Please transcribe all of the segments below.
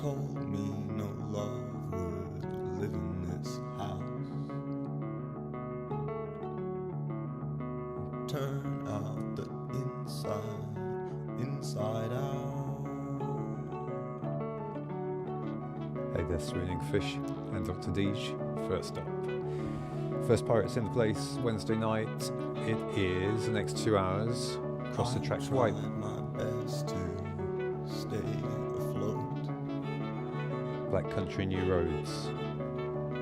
told me no love would live in this house. Turn out the inside out. Hey there, Swooning Fish and Dr. Deej. First up. First Pirates in the place, Wednesday night. It is the next 2 hours. Across the tracks wipe. My best to stay afloat. Black Country, New Roads.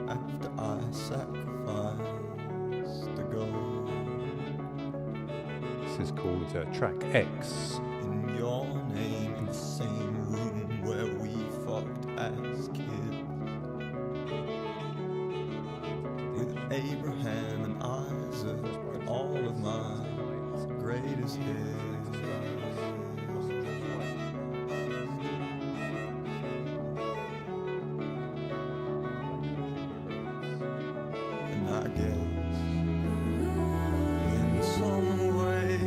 After I sacrificed the gold. This is called Track X. In your name, in the same room where we fucked as kids. With Abraham and Isaac and all of my greatest hits. And I guess in some way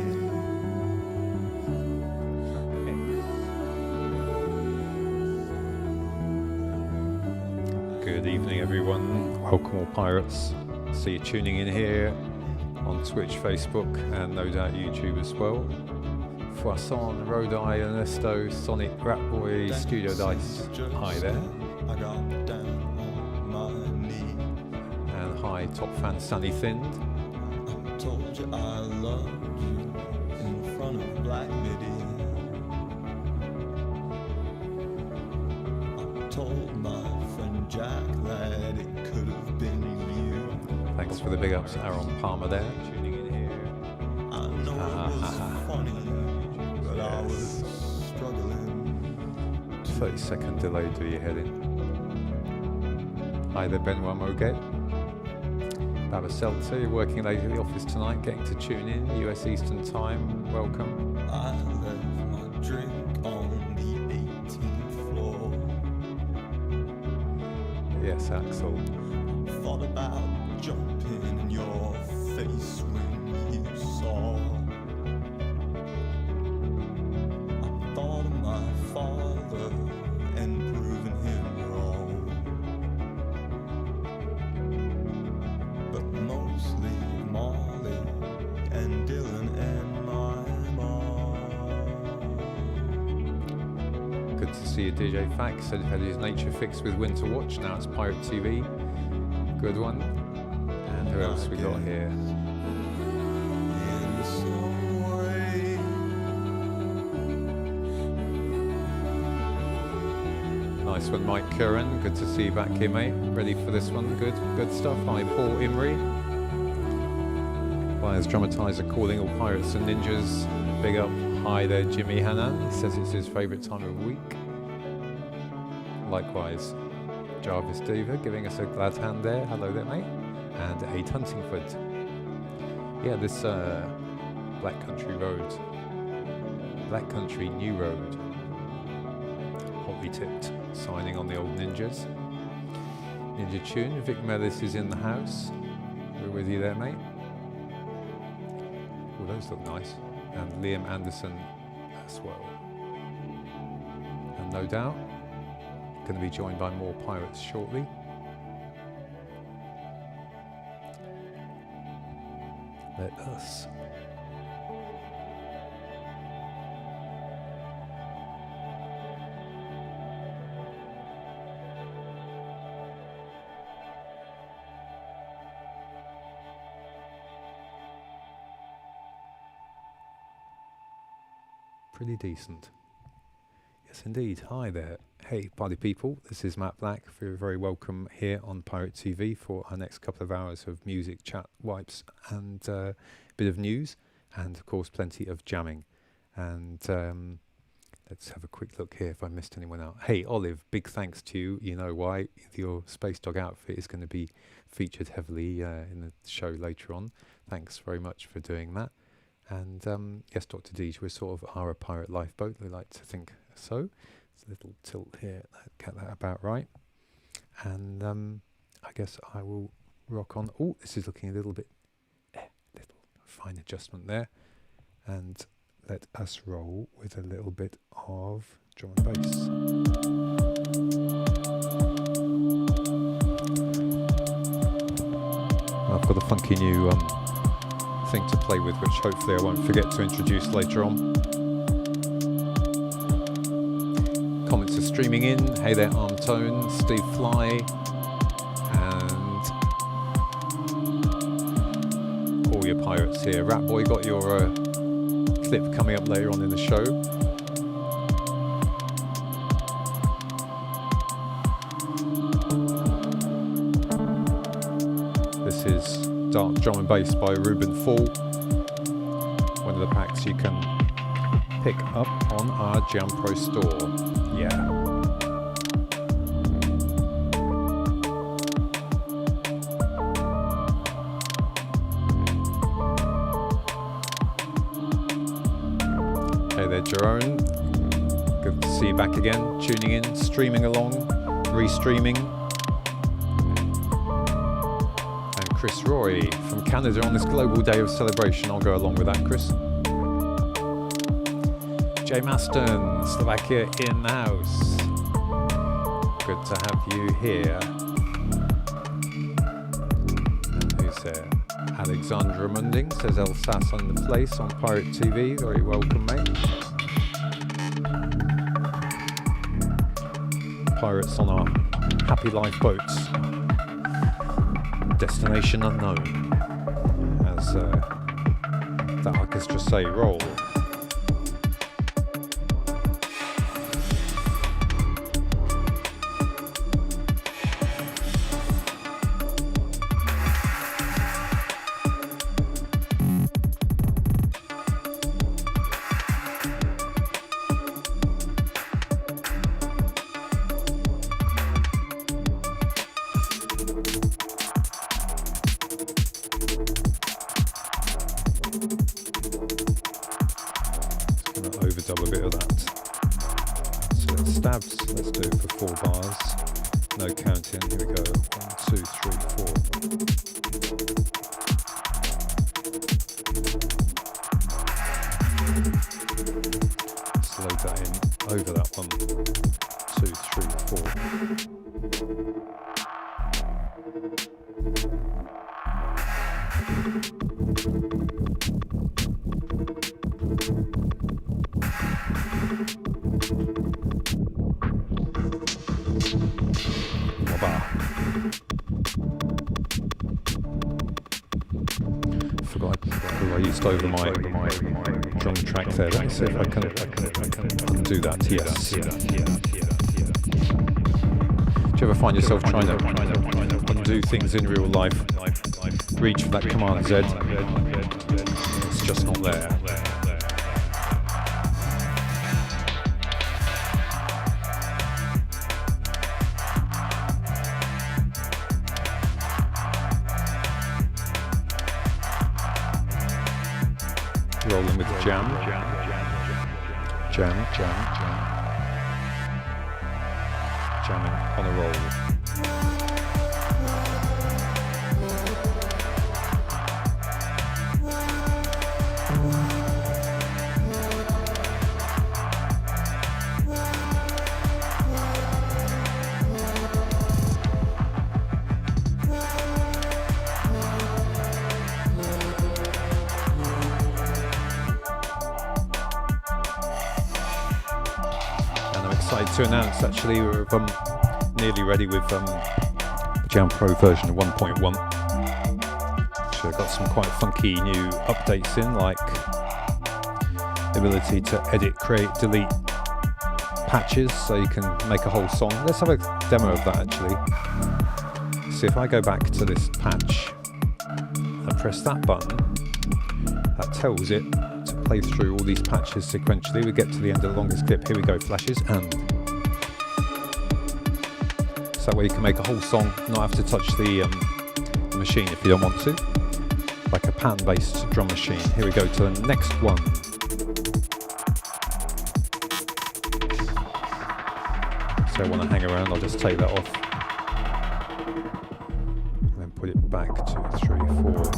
Good evening, everyone. Welcome, all pirates. See you tuning in here on Twitch, Facebook, and no doubt YouTube as well. Foisson, Rodai, Ernesto, Sonic, Ratboy, Studio Dice. Hi there. I got down on my knee. And hi, top fan Sunny Thind. I told you I loved you in front of Black Midi. I told my friend Jack that it could have been you. Thanks for the big ups, Aaron Palmer there. Tuning in here. I know it was funny, but I was struggling. 30-second delay, do your head in. Hi there, Benoit Moget. Baba Seltzer, you're working late at the office tonight, getting to tune in, US Eastern Time, welcome. I left my drink on the 18th floor. Yes, Axel. Thought about jumping in your face when you saw. I thought of my father and proving him wrong. But mostly Molly and Dylan and my mom. Good to see you, DJ Fax. Said he had his nature fix with Winter Watch, now it's Pirate TV. Good one. And who else we got here? In some way. Nice one, Mike Curran. Good to see you back here, mate. Ready for this one? Good stuff. Hi, Paul Imrie. Players Dramatizer calling all pirates and ninjas. Big up. Hi there, Jimmy Hannan. He says it's his favourite time of week. Likewise, Jarvis Diva giving us a glad hand there. Hello there, mate. And a Huntingford. Yeah, this Black Country Road. Black Country New Road. Hotly tipped. Signing on the old ninjas. Ninja Tune. Vic Mellis is in the house. We're with you there, mate. Oh, those look nice. And Liam Anderson as well. And no doubt, going to be joined by more pirates shortly. Let us pretty decent. Yes, indeed. Hi there. Hey, party people. This is Matt Black. You're very welcome here on Pirate TV for our next couple of hours of music, chat, wipes, and a bit of news, and of course, plenty of jamming. And let's have a quick look here if I missed anyone out. Hey, Olive, big thanks to you. You know why. Your Space Dog outfit is going to be featured heavily in the show later on. Thanks very much for doing that. And yes, Dr. Deej, we sort of are a pirate lifeboat. We like to think so. It's a little tilt here. Get that about right. And I guess I will rock on. Oh, this is looking a little bit, little fine adjustment there. And let us roll with a little bit of drum and bass. I've got a funky new thing to play with, which hopefully I won't forget to introduce later on. Comments are streaming in. Hey there, Arm Tone, Steve Fly, and all your pirates here. Rat Boy, got your clip coming up later on in the show. This is Dark Drum and Bass by Ruben Fall, one of the packs you can pick up on our Jam Pro store. Yeah. Hey there, Jerome. Good to see you back again, tuning in, streaming along, restreaming. And Chris Roy from Canada on this global day of celebration. I'll go along with that, Chris. Jay Maston, Slovakia in the house. Good to have you here. And who's there? Alexandra Munding says Elsass on the place on Pirate TV. Very welcome, mate. Pirates on our Happy Life boats. Destination unknown. As the orchestra say, roll. Over my drum track there. Let me see if I can do that. Yes. Do you ever find yourself trying to undo things in real life? Reach for that Command Z. It's just not there. Rolling with jam. Jamming on a roll. To announce, actually, we're nearly ready with the Jam Pro version of 1.1. So I've got some quite funky new updates in, like the ability to edit, create, delete patches, so you can make a whole song. Let's have a demo of that, actually. See, if I go back to this patch and press that button, that tells it to play through all these patches sequentially. We get to the end of the longest clip. Here we go, flashes, and that way you can make a whole song, not have to touch the machine if you don't want to, like a pan-based drum machine. Here we go to the next one. So I want to hang around, I'll just take that off and then put it back 2, 3, 4.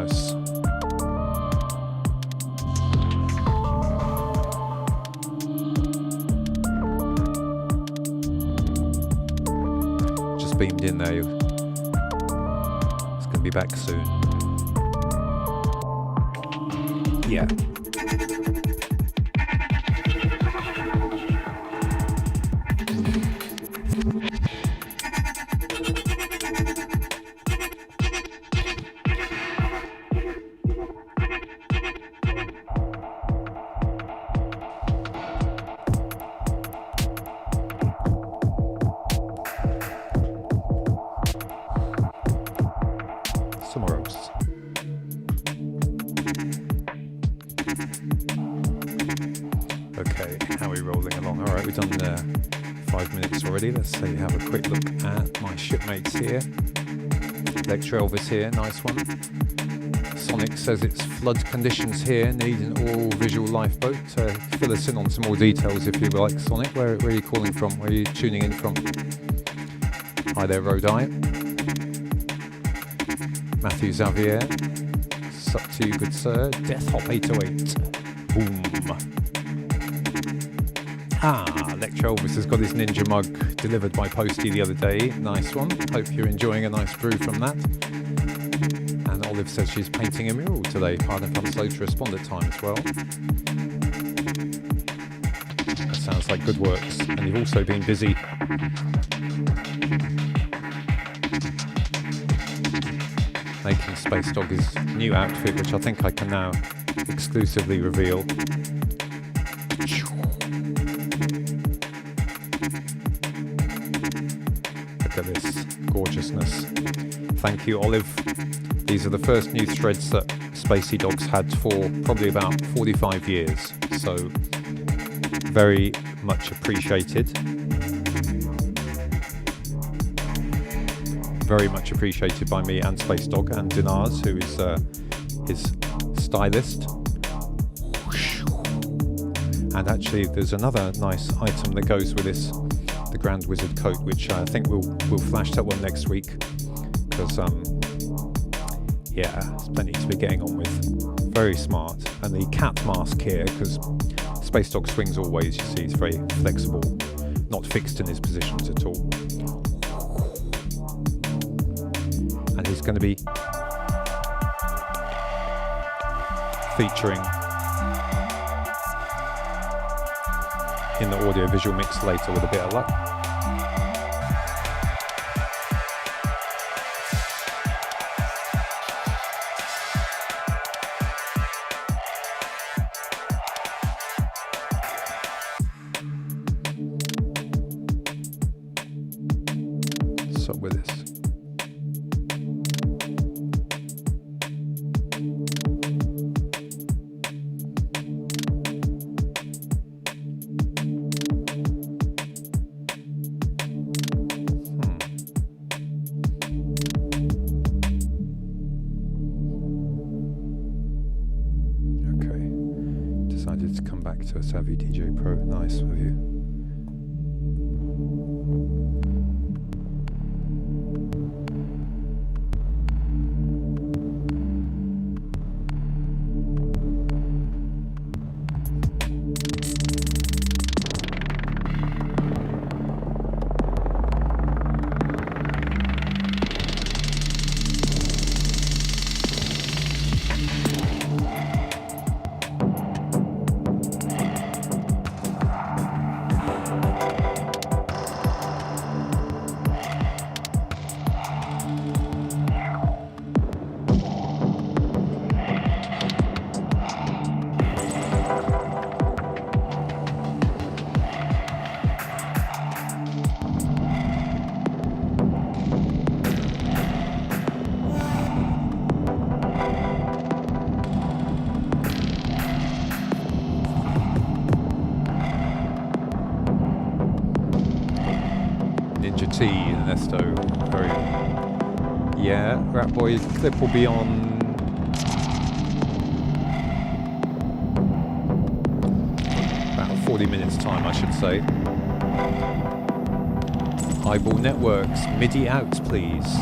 sonorous. Just beamed in there. It's going to be back soon. Yeah. Let's say have a quick look at my shipmates here. Lecture Elvis here, nice one. Sonic says it's flood conditions here, need an all-visual lifeboat. Fill us in on some more details if you like, Sonic. Where are you calling from? Where are you tuning in from? Hi there, Rodai. Matthew Xavier. Sup to you, good sir. Death Hop 808. Boom. Lecture Elvis has got his ninja mug delivered by Posty the other day. Nice one. Hope you're enjoying a nice brew from that. And Olive says she's painting a mural today. Pardon if I'm slow to respond at times. Well, that sounds like good works. And you've also been busy making Space Dog his new outfit, which I think I can now exclusively reveal. Look at this gorgeousness. Thank you, Olive. These are the first new threads that Spacey Dog's had for probably about 45 years. So very much appreciated. Very much appreciated by me and Space Dog and Dinars, who is his stylist. And actually there's another nice item that goes with this, the Grand Wizard coat, which I think we'll flash that one next week, because yeah, there's plenty to be getting on with. Very smart. And the cat mask here, because Space Dog swings always, you see, he's very flexible, not fixed in his positions at all. And he's going to be featuring in the audio-visual mix later with a bit of luck. So with this. To a Savvy DJ Pro, nice of you. Ratboy's clip will be on about 40 minutes time, I should say. Eyeball Networks, MIDI out please.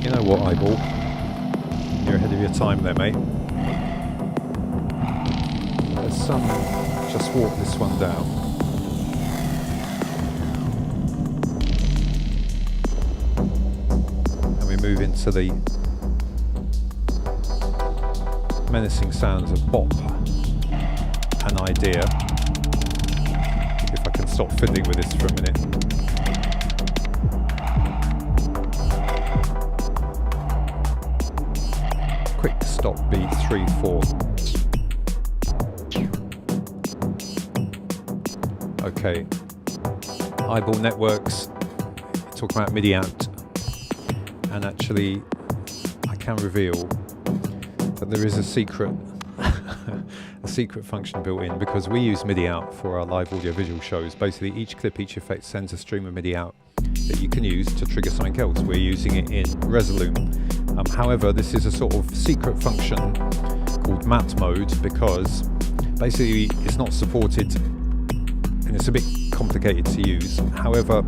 You know what, Eyeball? You're ahead of your time there, mate. Let's just walk this one down. And we move into the menacing sounds of bop and idea. If I can stop fiddling with this for a minute. Quick stop beat 3/4. Okay. Eyeball Networks talking about Midi out, and actually I can reveal that there is a secret a secret function built in, because we use Midi out for our live audio visual shows. Basically each clip, each effect sends a stream of Midi out that you can use to trigger something else. We're using it in Resolume. However, this is a sort of secret function called matte mode, because basically it's not supported and it's a bit complicated to use. However,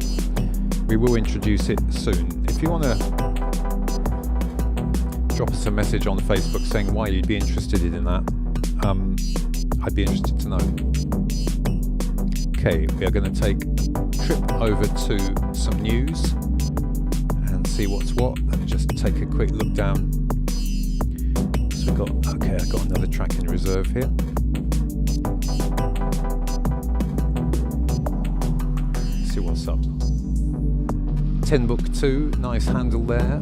we will introduce it soon. If you want to drop us a message on Facebook saying why you'd be interested in that, I'd be interested to know. Okay, we are going to take a trip over to some news and see what's what. Let me just take a quick look down. So I've got another track in reserve here. See what's up. 10 Book 2, nice handle there.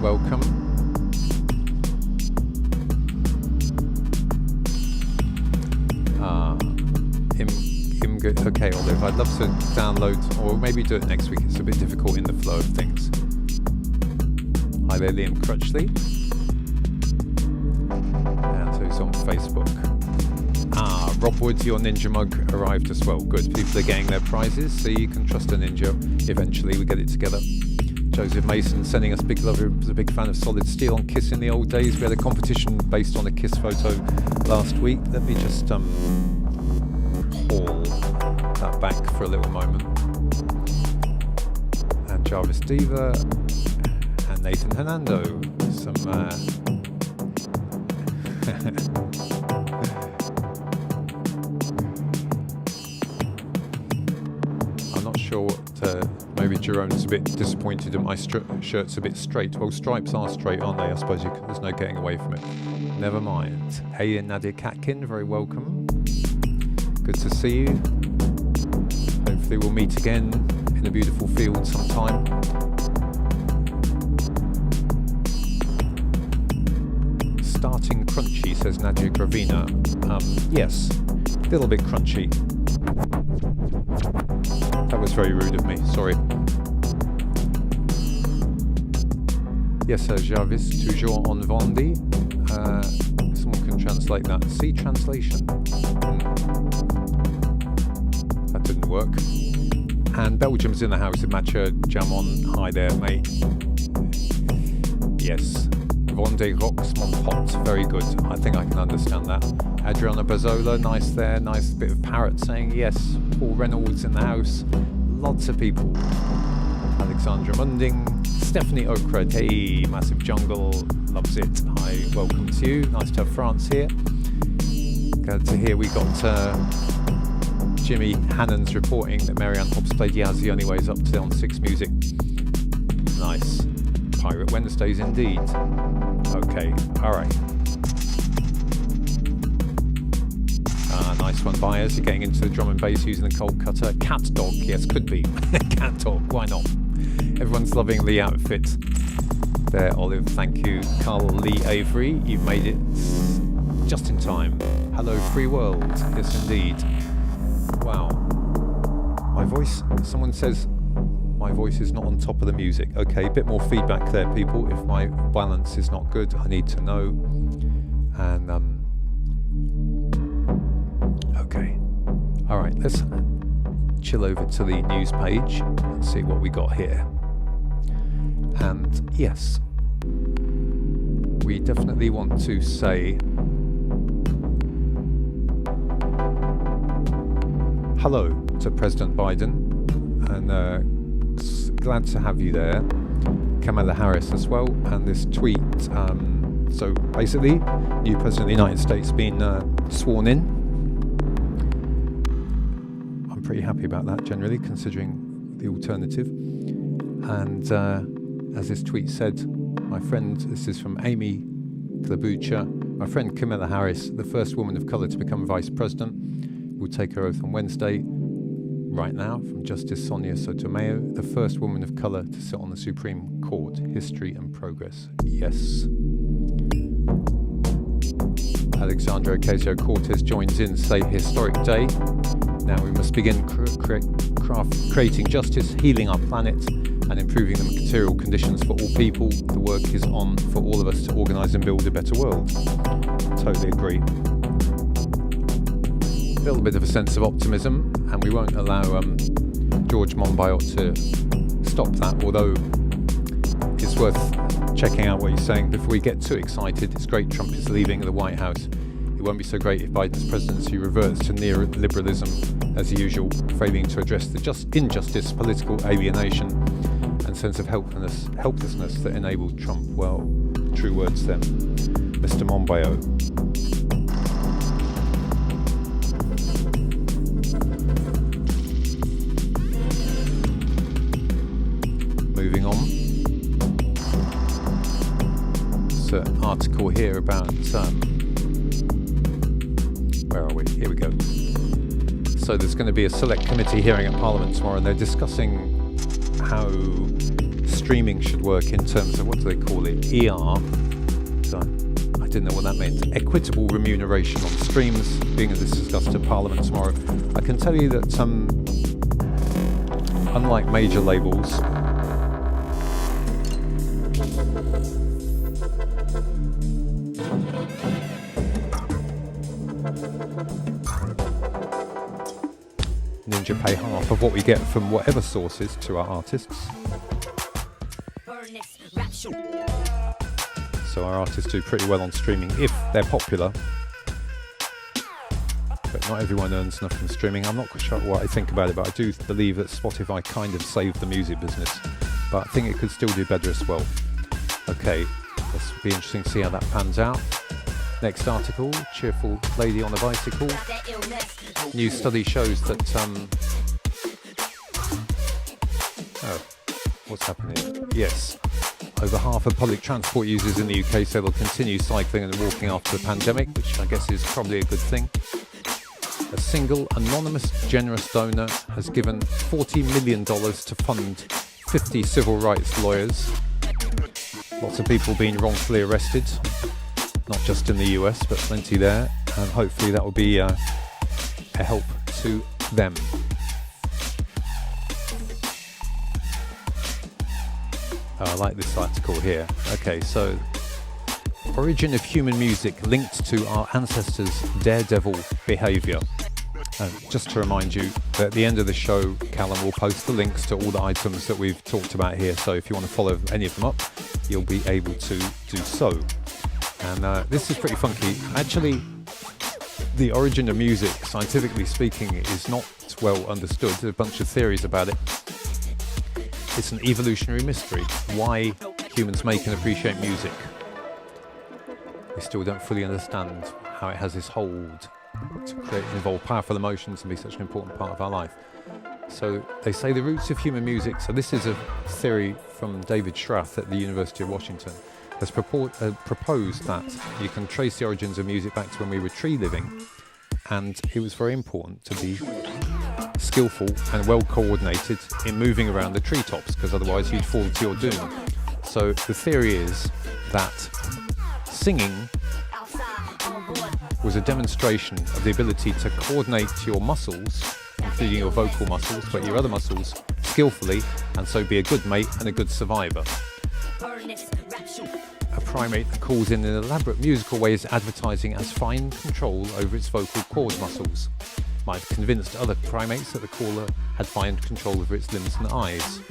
Welcome. Okay, Olive, I'd love to download, or maybe do it next week. It's a bit difficult in the flow of things. Hi there, Liam Crutchley. And who's on Facebook? Rob Wood, your Ninja mug arrived as well. Good, people are getting their prizes, so you can trust a Ninja. Eventually we get it together. Joseph Mason sending us big love. He was a big fan of Solid Steel on Kiss in the old days. We had a competition based on a Kiss photo last week. Let me just haul that back for a little moment. And Jarvis Diva and Nathan Hernando. Some I'm not sure what maybe Jerome's a bit disappointed that my shirt's a bit straight. Well, stripes are straight, aren't they? I suppose there's no getting away from it. Never mind. Hey, Nadia Katkin, very welcome. Good to see you. Hopefully we'll meet again in a beautiful field sometime. Starting crunchy, says Nadia Gravina. Yes, a little bit crunchy. That was very rude of me, sorry. Yes, Jarvis, toujours en Vendée. Someone can translate that. See translation. That didn't work. And Belgium's in the house with Matcha Jamon. Hi there, mate. Yes. Vendée rocks mon pot. Very good. I think I can understand that. Adriana Bazzola, nice there. Nice bit of parrot saying yes. Paul Reynolds in the house. Lots of people. Alexandra Munding. Stephanie Okred. Hey, Massive Jungle. Loves it. Hi, welcome to you. Nice to have France here. Glad to hear we got Jimmy Hannon's reporting that Marianne Hobbs played Yaz the only ways up to on 6 Music. Nice. Pirate Wednesdays indeed. Okay, alright. Nice one, buyers. You're getting into the drum and bass using the cold cutter. Cat dog, yes, could be. Cat dog, why not? Everyone's loving the outfit. There, Olive, thank you. Carl Lee Avery, you've made it just in time. Hello, free world. Yes, indeed. Wow. My voice, someone says my voice is not on top of the music. Okay, a bit more feedback there, people. If my balance is not good, I need to know. And, okay. All right, let's chill over to the news page and see what we got here. And yes, we definitely want to say hello to President Biden, and glad to have you there. Kamala Harris as well, and this tweet. So basically, new president of the United States being sworn in. I'm pretty happy about that generally, considering the alternative. And as this tweet said, my friend, this is from Amy Klobuchar, my friend Kamala Harris, the first woman of colour to become vice president, will take her oath on Wednesday. Right now, from Justice Sonia Sotomayor, the first woman of colour to sit on the Supreme Court. History and progress. Yes. Alexandra Ocasio-Cortez joins in, say, historic day. Now we must begin creating justice, healing our planet, and improving the material conditions for all people. The work is on for all of us to organise and build a better world. Totally agree. A little bit of a sense of optimism, and we won't allow George Monbiot to stop that, although it's worth checking out what he's saying before we get too excited. It's great Trump is leaving the White House. It won't be so great if Biden's presidency reverts to neoliberalism as usual, failing to address the injustice, political alienation, and sense of helplessness that enabled Trump. Well, true words then, Mr. Monbiot. Moving on. There's an article here about, where are we? Here we go. So there's going to be a select committee hearing at Parliament tomorrow, and they're discussing how streaming should work in terms of, what do they call it? ER. So I didn't know what that meant. Equitable remuneration on streams, being as it's discussed at Parliament tomorrow. I can tell you that unlike major labels, Ninja pay half of what we get from whatever sources to our artists. So our artists do pretty well on streaming if they're popular. But not everyone earns enough from streaming. I'm not quite sure what I think about it, but I do believe that Spotify kind of saved the music business. But I think it could still do better as well. Okay, this will be interesting to see how that pans out. Next article, cheerful lady on a bicycle. New study shows that, what's happening? Yes, over half of public transport users in the UK say they'll continue cycling and walking after the pandemic, which I guess is probably a good thing. A single anonymous generous donor has given $40 million to fund 50 civil rights lawyers. Lots of people being wrongfully arrested. Not just in the US, but plenty there, and hopefully that will be a help to them. Oh, I like this article here. Okay, so origin of human music linked to our ancestors' daredevil behaviour. Just to remind you that at the end of the show, Callum will post the links to all the items that we've talked about here, so if you want to follow any of them up, you'll be able to do so. And this is pretty funky. Actually, the origin of music, scientifically speaking, is not well understood. There's a bunch of theories about it. It's an evolutionary mystery, why humans make and appreciate music. We still don't fully understand how it has this hold to create and evolve powerful emotions and be such an important part of our life. So they say the roots of human music, so this is a theory from David Schrath at the University of Washington, has proposed that you can trace the origins of music back to when we were tree living, and it was very important to be skillful and well coordinated in moving around the treetops, because otherwise you'd fall to your doom. So the theory is that singing was a demonstration of the ability to coordinate your muscles, including your vocal muscles, but your other muscles skillfully, and so be a good mate and a good survivor. A primate that calls in an elaborate musical way is advertising as fine control over its vocal cord muscles. Might have convinced other primates that the caller had fine control over its limbs and eyes.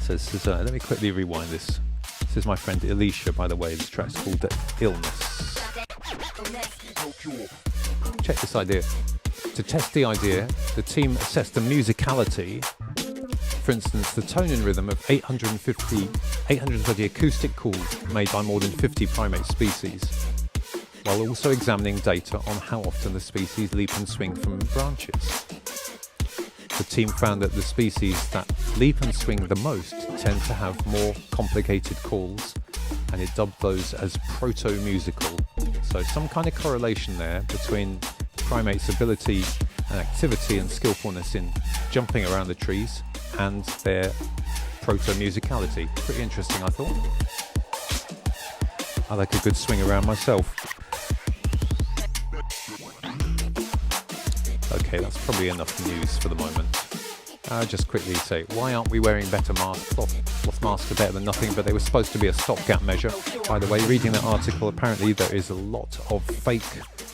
So this is, let me quickly rewind this. This is my friend Alicia, by the way. This track's called Illness. Check this idea. To test the idea, the team assessed the musicality for instance, the tone and rhythm of 830 acoustic calls made by more than 50 primate species, while also examining data on how often the species leap and swing from branches. The team found that the species that leap and swing the most tend to have more complicated calls, and it dubbed those as proto-musical. So some kind of correlation there between primates' ability and activity and skillfulness in jumping around the trees and their proto-musicality. Pretty interesting, I thought. I like a good swing around myself. Okay, that's probably enough news for the moment. Just quickly say, why aren't we wearing better masks? Cloth masks are better than nothing, but they were supposed to be a stopgap measure. By the way, reading that article, apparently there is a lot of fake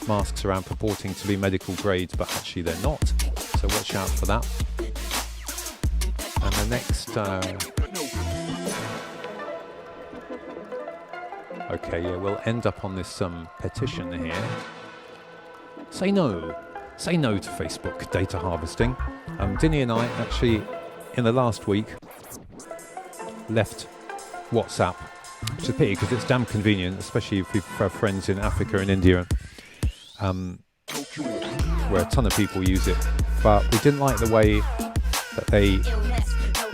masks around purporting to be medical grade, but actually they're not. So watch out for that. And the next... okay, yeah, we'll end up on this petition here. Say no to Facebook data harvesting. Dinny and I actually, in the last week, left WhatsApp, which is a pity because it's damn convenient, especially if we have friends in Africa and India, where a ton of people use it. But we didn't like the way that they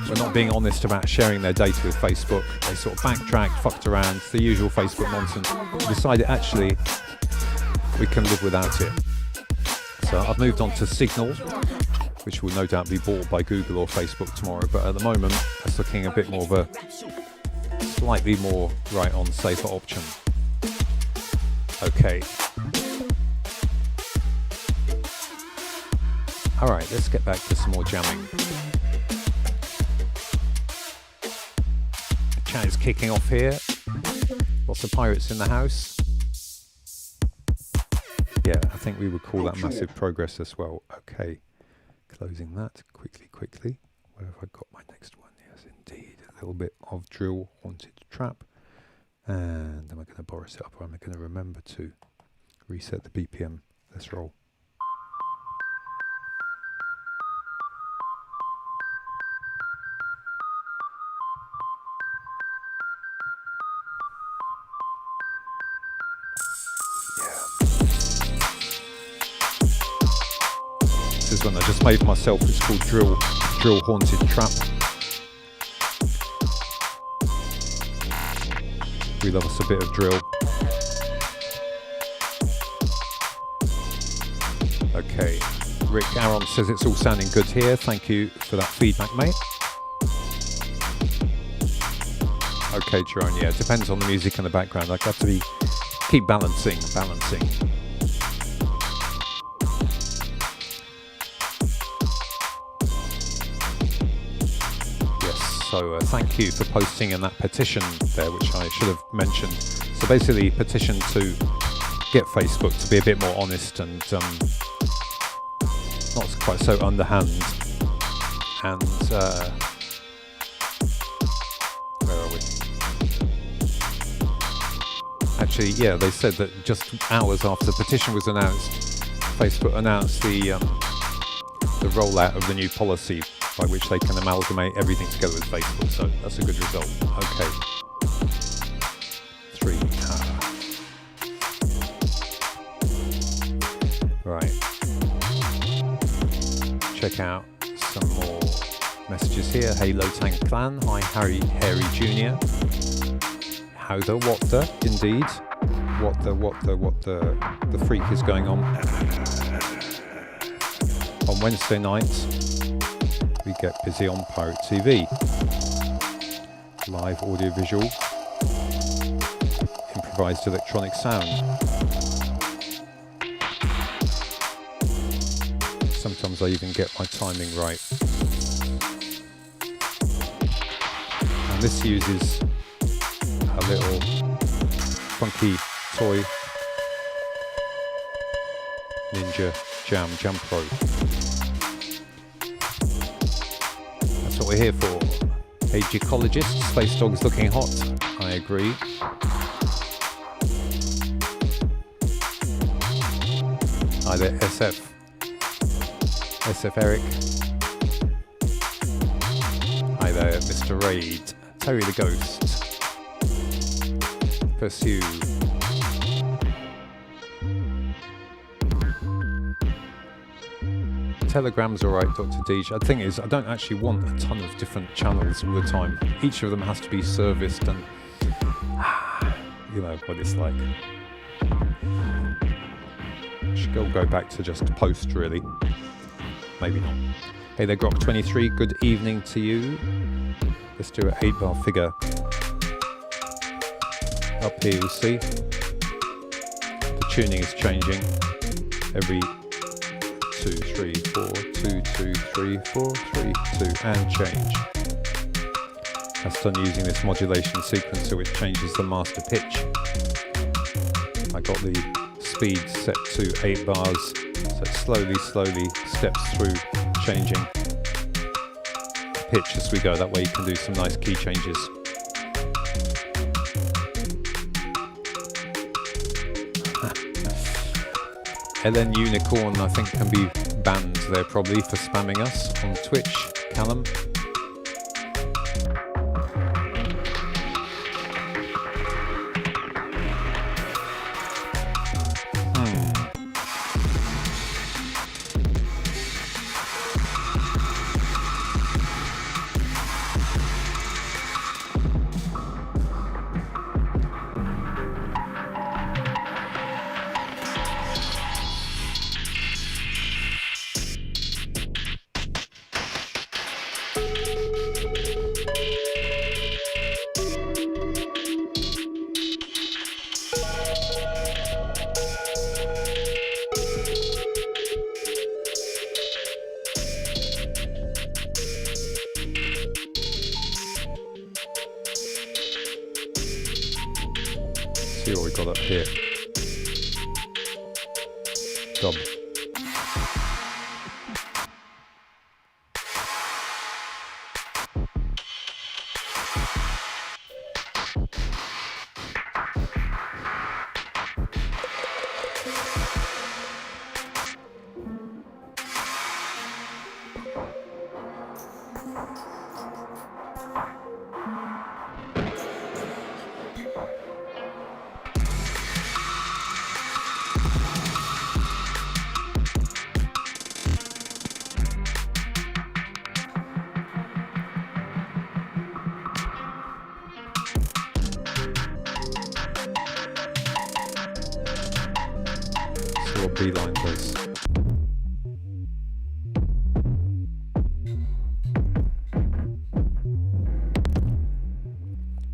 were not being honest about sharing their data with Facebook. They sort of backtracked, fucked around, the usual Facebook nonsense. We decided actually we can live without it. So I've moved on to Signal, which will no doubt be bought by Google or Facebook tomorrow, but at the moment it's looking a bit more of a slightly more right on safer option. Okay. Alright, let's get back to some more jamming. The chat is kicking off here. Lots of pirates in the house. Yeah, I think we would call that massive progress as well. Okay, closing that quickly. Where have I got my next one? Yes, indeed. A little bit of drill haunted trap. And am I going to Boris it up, or am I going to remember to reset the BPM? Let's roll. This is one I just made myself. It's called Drill Haunted Trap. We love us a bit of drill. Okay, Rick Aaron says it's all sounding good here. Thank you for that feedback, mate. Okay, Jerome, yeah, it depends on the music in the background. I have to keep balancing. So thank you for posting in that petition there, which I should have mentioned. So basically, petition to get Facebook to be a bit more honest and not quite so underhand. And where are we? Actually, yeah, they said that just hours after the petition was announced, Facebook announced the rollout of the new policy by which they can amalgamate everything together with Facebook, so that's a good result. Okay. 3 Right. Check out some more messages here. Hey Lotang Clan, hi Hairy Jr. How what the, indeed. What the freak is going on. On Wednesday nights, we get busy on Pirate TV. Live audiovisual, improvised electronic sound. Sometimes I even get my timing right. And this uses a little funky toy Ninja Jam Pro. What we're here for. Hey Gecologist, Space Dog's looking hot. I agree. Hi there, SF Eric. there, Mr. Raid. Terry the Ghost. Pursue. Telegram's alright, Dr. Deej. The thing is, I don't actually want a ton of different channels all the time. Each of them has to be serviced and... you know what it's like. Should go back to just post, really. Maybe not. Hey there, Grok23. Good evening to you. Let's do an 8-bar figure. Up here, you'll see. The tuning is changing. Every 2, 3, 4, 2, 2, 3, 4, 3, 2, and change. That's done using this modulation sequencer which changes the master pitch. I got the speed set to 8 bars, so it slowly steps through changing the pitch as we go. That way you can do some nice key changes. Ellen Unicorn, I think, can be banned there probably for spamming us on Twitch. Callum. See what we got up here. Dub. Beeline does.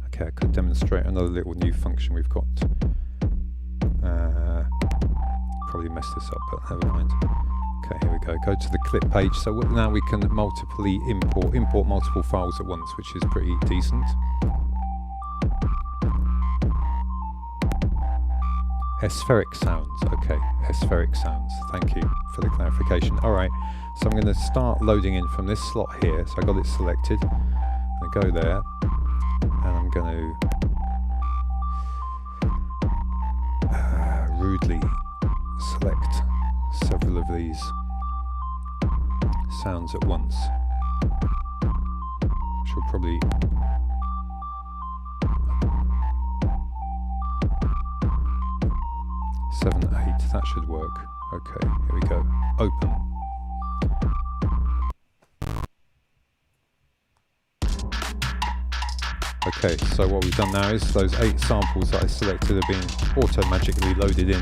Okay, I could demonstrate another little new function we've got. Probably mess this up, but never mind. Okay, here we go. Go to the clip page. So now we can multiply import multiple files at once, which is pretty decent. Aspheric sounds, okay, aspheric sounds, thank you for the clarification. Alright, so I'm going to start loading in from this slot here, so I got it selected. I'm going to go there, and I'm going to rudely select several of these sounds at once, which will probably... 7, 8, that should work. Okay, here we go. Open. Okay, so what we've done now is those 8 samples that I selected have been auto-magically loaded in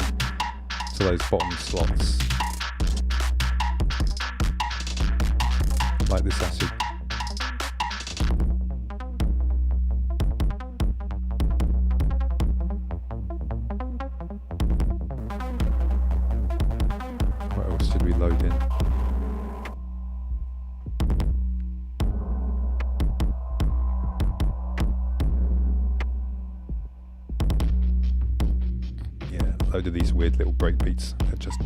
to those bottom slots. Like this acid. Load in. Yeah, a load of these weird little breakbeats. They're just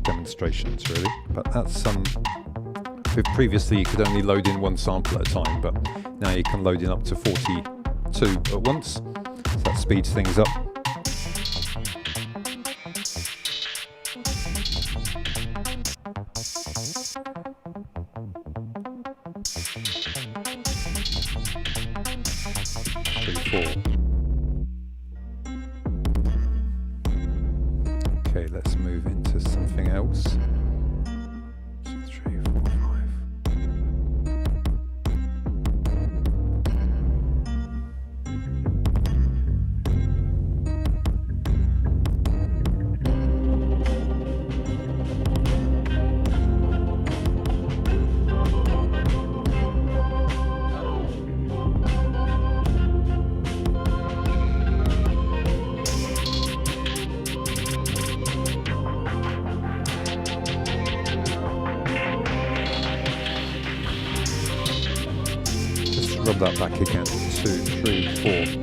demonstrations, really. But that's previously you could only load in 1 sample at a time, but now you can load in up to 42 at once. So that speeds things up. let's move into something else. 2, 3, 4, 5. Rub that back again. 2, 3, 4.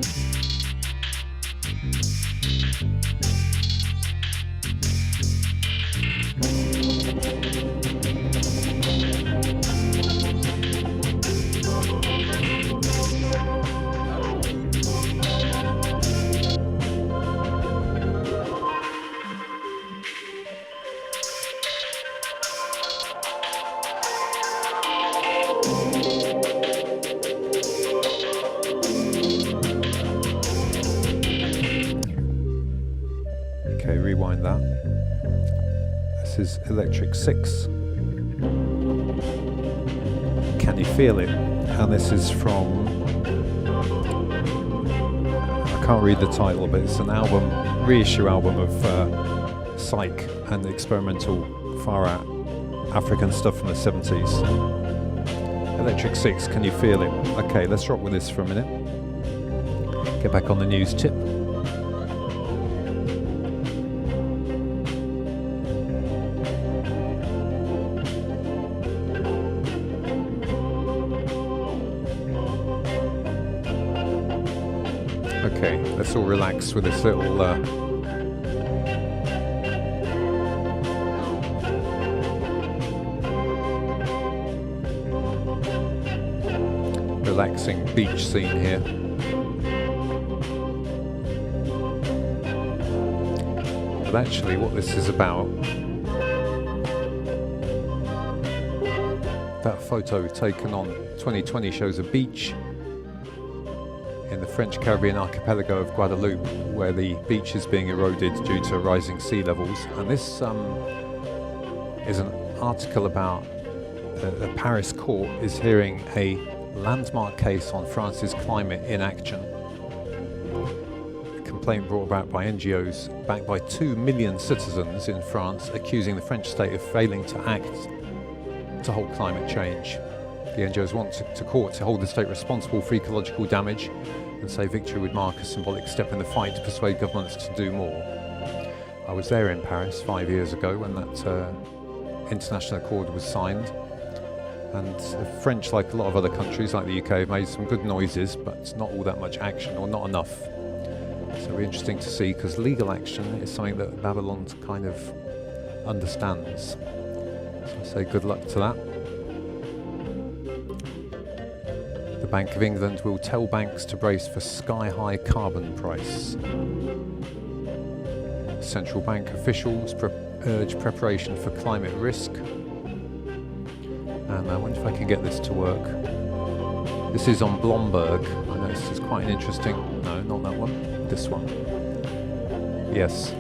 Okay, rewind that. This is Electric 6. Can You Feel It? And this is from, I can't read the title, but it's an album, reissue album of psych and experimental far out African stuff from the 70s. Electric 6, Can You Feel It? Okay, let's rock with this for a minute. Get back on the news tip. Okay, let's all relax with this little relaxing beach scene here. But actually what this is about, that photo taken on 2020 shows a beach in the French Caribbean archipelago of Guadeloupe, where the beach is being eroded due to rising sea levels. And this is an article about the Paris court is hearing a landmark case on France's climate inaction. A complaint brought about by NGOs backed by 2 million citizens in France, accusing the French state of failing to act to halt climate change. The NGOs want to court to hold the state responsible for ecological damage and say victory would mark a symbolic step in the fight to persuade governments to do more. I was there in Paris 5 years ago when that international accord was signed, and the French, like a lot of other countries like the UK, have made some good noises, but not all that much action, or not enough. So it'll be interesting to see, because legal action is something that Babylon kind of understands. So I say good luck to that. The Bank of England will tell banks to brace for sky-high carbon price. Central bank officials urge preparation for climate risk. And I wonder if I can get this to work. This is on Bloomberg. I know this is quite an interesting... No, not that one. This one. Yes.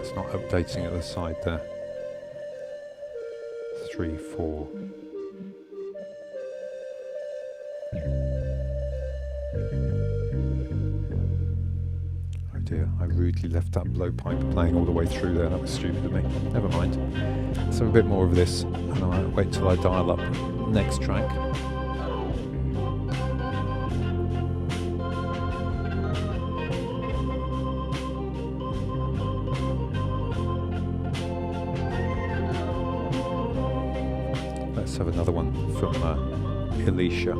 It's not updating at the side there. 3, 4. Oh dear, I rudely left that blowpipe playing all the way through there. That was stupid of me. Never mind. So a bit more of this, and I'll wait till I dial up next track. Let's have another one from Alicia.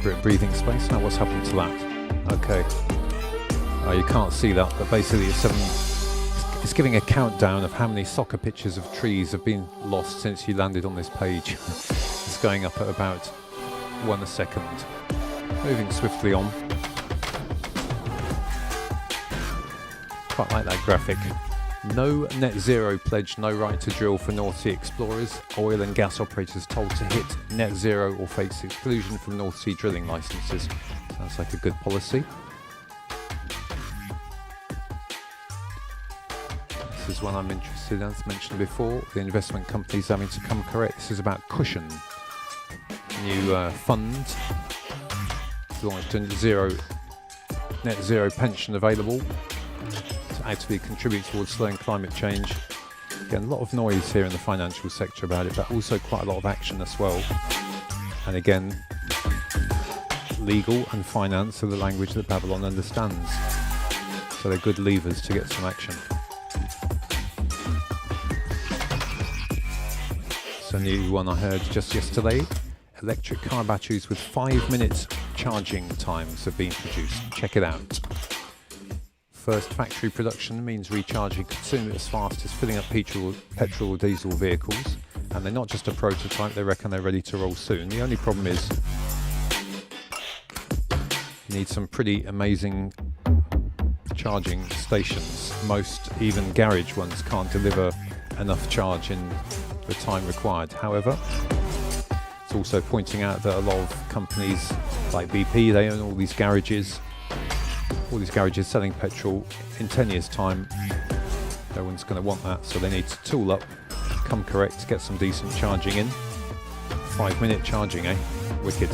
deliberate breathing space. Now what's happened to that? Okay. You can't see that, but basically it's giving a countdown of how many soccer pitches of trees have been lost since you landed on this page. It's going up at about 1 a second. Moving swiftly on. Quite like that graphic. No net zero pledge, no right to drill for North Sea explorers. Oil and gas operators told to hit net zero or face exclusion from North Sea drilling licenses. Sounds like a good policy. This is one I'm interested in, as mentioned before. The investment companies having to come correct. This is about Cushion, new fund launched in net zero pension available to actively contribute towards slowing climate change. Again, a lot of noise here in the financial sector about it, but also quite a lot of action as well. And again, legal and finance are the language that Babylon understands. So they're good levers to get some action. So a new one I heard just yesterday. Electric car batteries with 5-minute charging times have been produced. Check it out. First factory production means recharging could soon be as fast as filling up petrol or diesel vehicles. And they're not just a prototype, they reckon they're ready to roll soon. The only problem is you need some pretty amazing charging stations. Most, even garage ones, can't deliver enough charge in the time required. However, it's also pointing out that a lot of companies like BP, they own all these garages selling petrol. In 10 years time, no one's going to want that, so they need to tool up, come correct, get some decent charging in. 5-minute charging, eh? Wicked.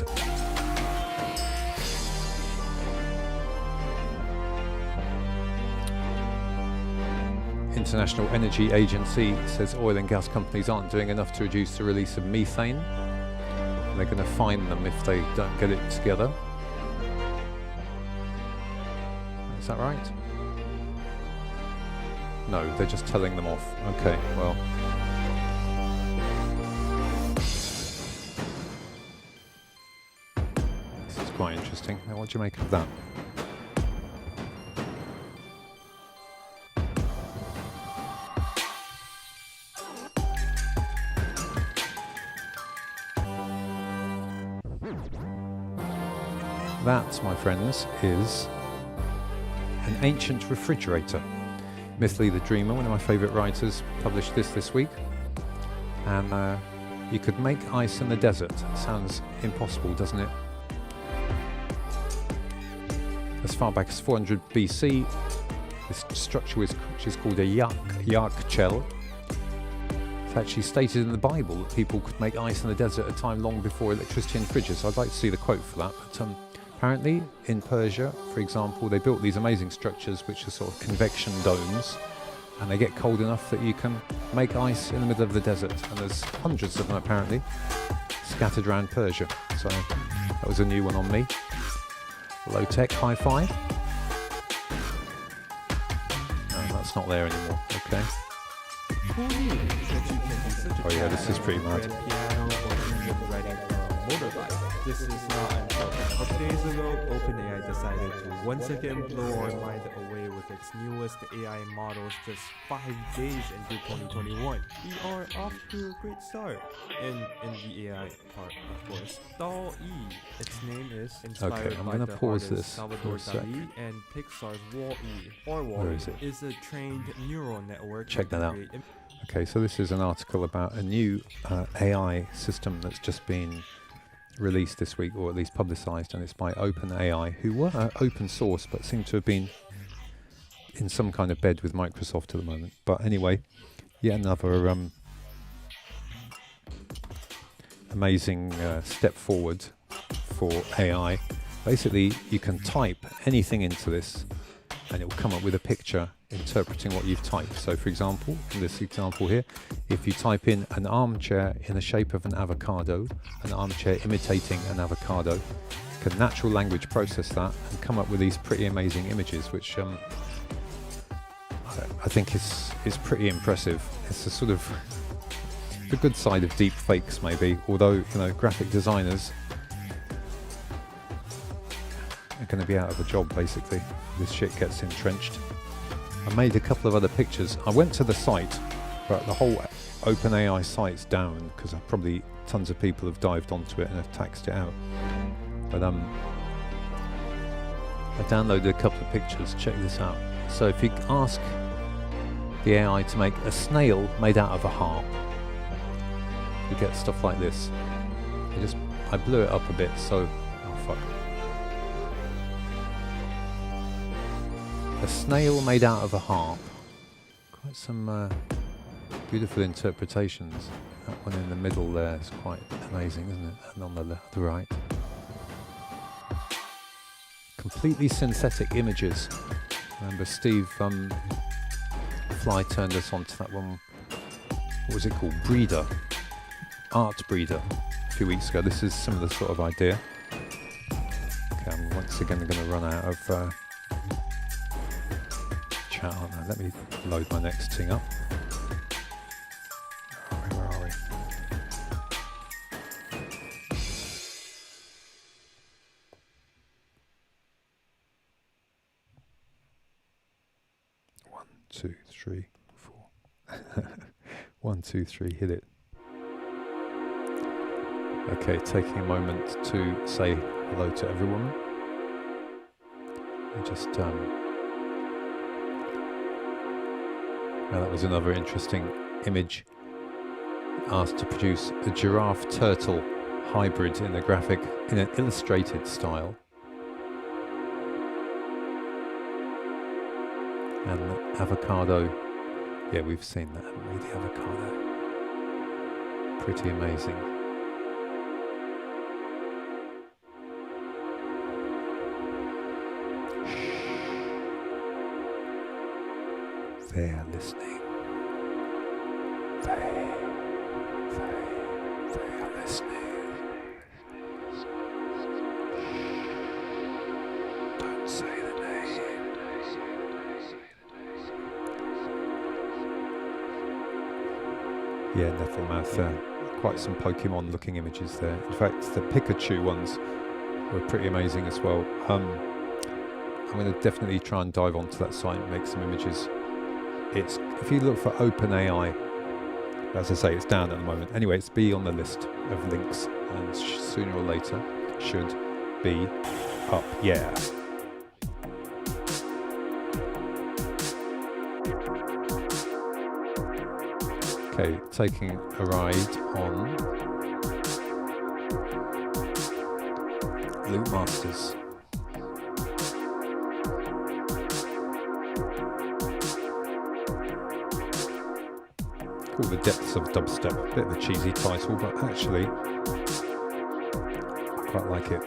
International Energy Agency says oil and gas companies aren't doing enough to reduce the release of methane. They're going to fine them if they don't get it together. Is that right? No, they're just telling them off. Okay, well. This is quite interesting. Now, what do you make of that? That, my friends, is an ancient refrigerator. Mithley the Dreamer, one of my favourite writers, published this week. And you could make ice in the desert. Sounds impossible, doesn't it? As far back as 400 BC, this structure which is called a yak shell. It's actually stated in the Bible that people could make ice in the desert at a time long before electricity and fridges. I'd like to see the quote for that, but apparently in Persia, for example, they built these amazing structures which are sort of convection domes, and they get cold enough that you can make ice in the middle of the desert, and there's hundreds of them apparently scattered around Persia. So that was a new one on me. Low tech hi-fi. No, that's not there anymore. Okay. Oh yeah, this is pretty mad. This is not until a couple days ago, OpenAI decided to once again blow our mind away with its newest AI models just 5 days into 2021. We are off to a great start. In the AI part, of course. DALL-E, its name is inspired by the artists Salvador Dali and Pixar's Wall-E, or Wall-E, is a trained neural network. Check that out. Okay, so this is an article about a new AI system that's just been released this week, or at least publicised, and it's by OpenAI, who were open source but seem to have been in some kind of bed with Microsoft at the moment. But anyway, yet another amazing step forward for AI. Basically, you can type anything into this and it will come up with a picture interpreting what you've typed. So for example, in this example here, if you type in an armchair in the shape of an avocado, an armchair imitating an avocado, it can natural language process that and come up with these pretty amazing images, which I think is pretty impressive. It's a sort of the good side of deep fakes maybe, although, you know, graphic designers going to be out of a job, basically. This shit gets entrenched. I made a couple of other pictures. I went to the site, but the whole OpenAI site's down because probably tons of people have dived onto it and have taxed it out. But I downloaded a couple of pictures. Check this out. So if you ask the AI to make a snail made out of a harp, you get stuff like this. I blew it up a bit, so oh fuck. A snail made out of a harp. Quite some beautiful interpretations. That one in the middle there is quite amazing, isn't it? And on the right. Completely synthetic images. Remember Steve Fly turned us onto that one. What was it called? Breeder. Art Breeder. A few weeks ago. This is similar sort of idea. Okay, I'm once again going to run out of chat, aren't I? Let me load my next thing up. Where are we? One, two, three, four. 1, 2, 3, hit it. Okay, taking a moment to say hello to everyone. I just now that was another interesting image. Asked to produce a giraffe turtle hybrid in an illustrated style. And avocado. Yeah, we've seen that, haven't we? The avocado. Pretty amazing. They're listening. They are listening. Don't say the name. Yeah, Nettlemouth. Quite some Pokemon looking images there. In fact, the Pikachu ones were pretty amazing as well. I'm going to definitely try and dive onto that site and make some images. If you look for OpenAI, as I say, it's down at the moment. Anyway, it's be on the list of links, and sooner or later should be up. Yeah. Okay, taking a ride on Loop Masters. All the depths of dubstep. A bit of a cheesy title, but actually I quite like it.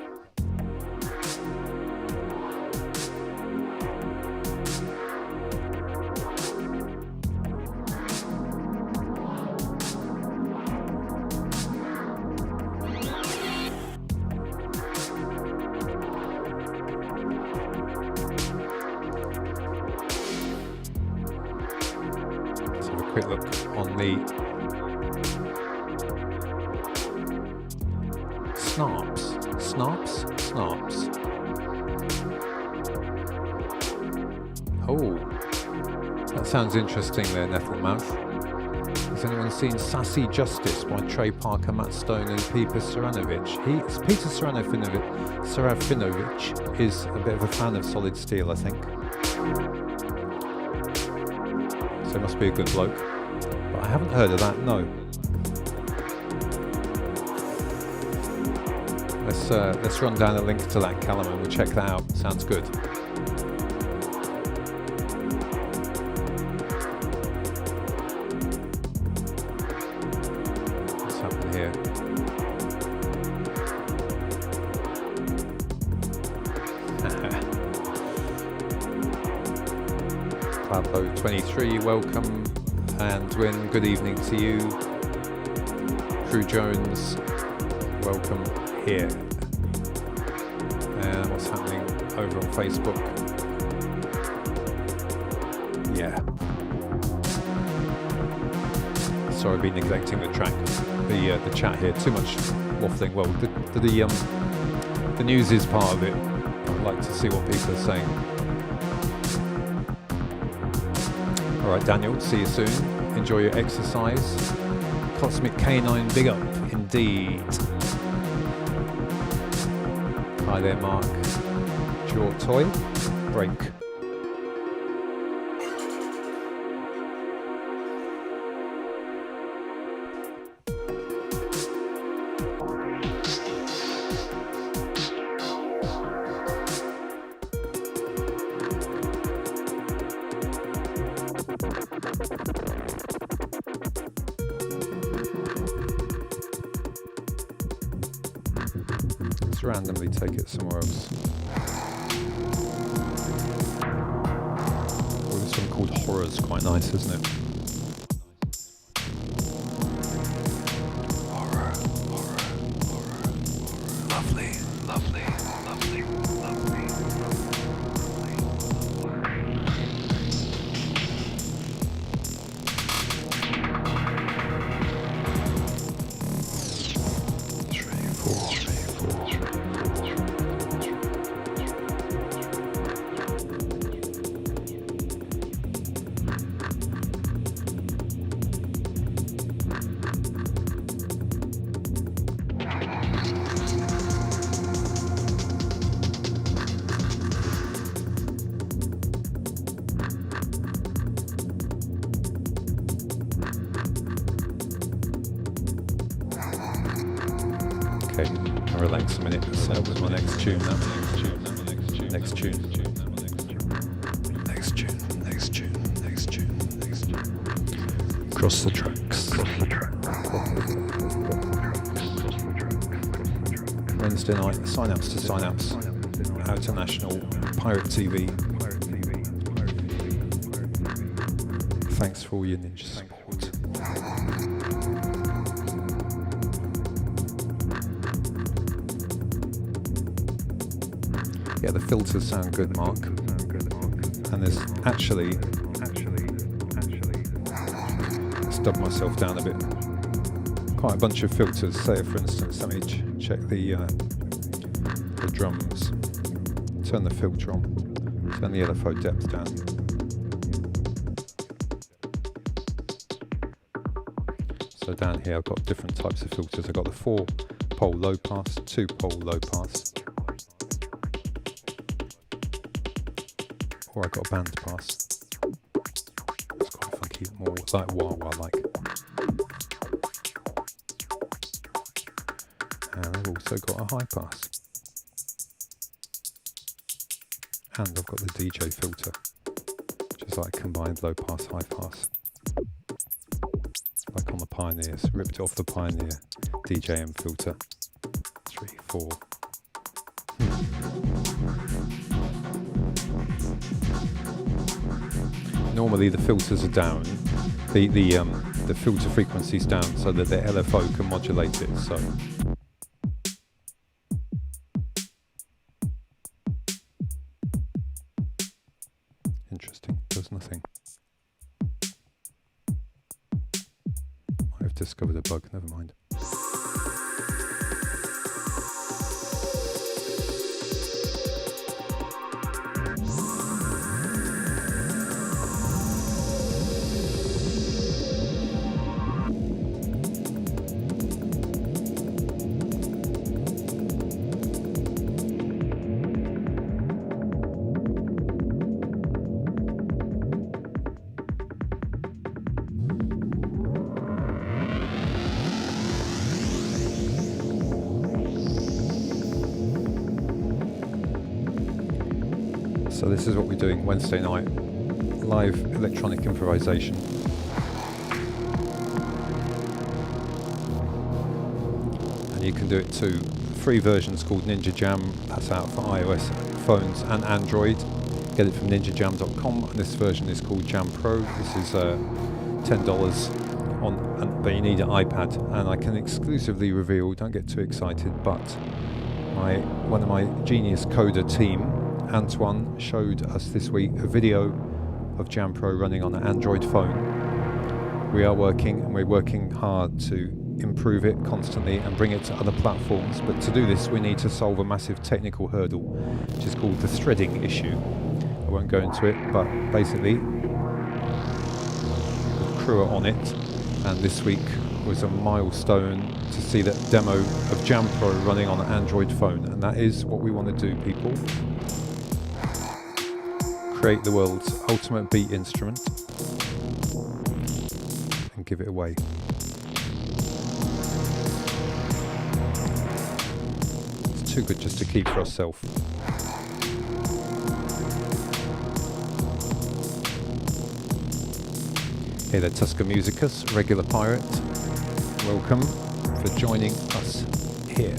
Let's have a quick look on the Snaps. Oh, that sounds interesting there, Nettlemouth. Has anyone seen Sassy Justice by Trey Parker, Matt Stone and Peter Serafinovich? Peter Serafinovich is a bit of a fan of Solid Steel, I think. So it must be a good bloke. But I haven't heard of that, no. Let's run down a link to that, Callum, and we'll check that out. Sounds good. What's happening here? Pablo23, welcome. And Win, good evening to you. Drew Jones, welcome here. And what's happening over on Facebook? Yeah. Sorry, I've been neglecting the chat here. Too much waffling. Well, the news is part of it. like to see what people are saying. Alright, Daniel, see you soon. Enjoy your exercise. Cosmic Canine, big up indeed. Hi there, Mark. Your toy break. Let's randomly take it somewhere else. Oh, this one called Horror's quite nice, isn't it? Horror, horror, horror, horror. Lovely, lovely, lovely, lovely, relax a minute. So that was my next tune. Next tune. Cross the tracks. Wednesday night, sign-ups to sign-ups. Out to National, Pirate TV. Thanks for all your ninja support. Yeah, the filters sound good, Mark. And there's actually, stub myself down a bit. Quite a bunch of filters. Say, for instance, let me check the drums. Turn the filter on. Turn the LFO depth down. So down here, I've got different types of filters. I've got the 4-pole low pass, 2-pole low pass. Or I got a band pass. It's quite funky, more like wah-wah like. And I've also got a high pass. And I've got the DJ filter, which is like combined low pass, high pass. Like on the Pioneers, ripped off the Pioneer DJM filter. 3, 4. Normally the filters are down, the filter frequency's down so that the LFO can modulate it. So interesting. Does nothing. I've discovered a bug. Never mind. So this is what we're doing Wednesday night, live electronic improvisation. And you can do it too. The free version's called Ninja Jam, that's out for iOS phones and Android. Get it from ninjajam.com, and this version is called Jam Pro. This is $10 on, but you need an iPad, and I can exclusively reveal, don't get too excited, but one of my genius coder team, Antoine, showed us this week a video of Jam Pro running on an Android phone. We are working, and we're working hard to improve it constantly and bring it to other platforms. But to do this, we need to solve a massive technical hurdle, which is called the threading issue. I won't go into it, but basically, the crew are on it, and this week was a milestone to see that demo of Jam Pro running on an Android phone, and that is what we want to do, people. Create the world's ultimate beat instrument and give it away. It's too good just to keep for ourselves. Hey there, Tusker Musicus, regular pirate. Welcome for joining us here.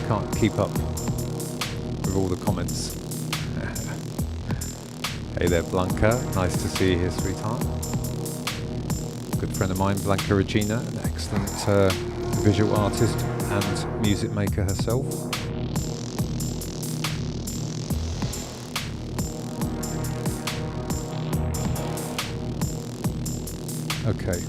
Can't keep up with all the comments. Hey there, Blanca. Nice to see you here, sweetheart. Good friend of mine, Blanca Regina, an excellent visual artist and music maker herself. Okay.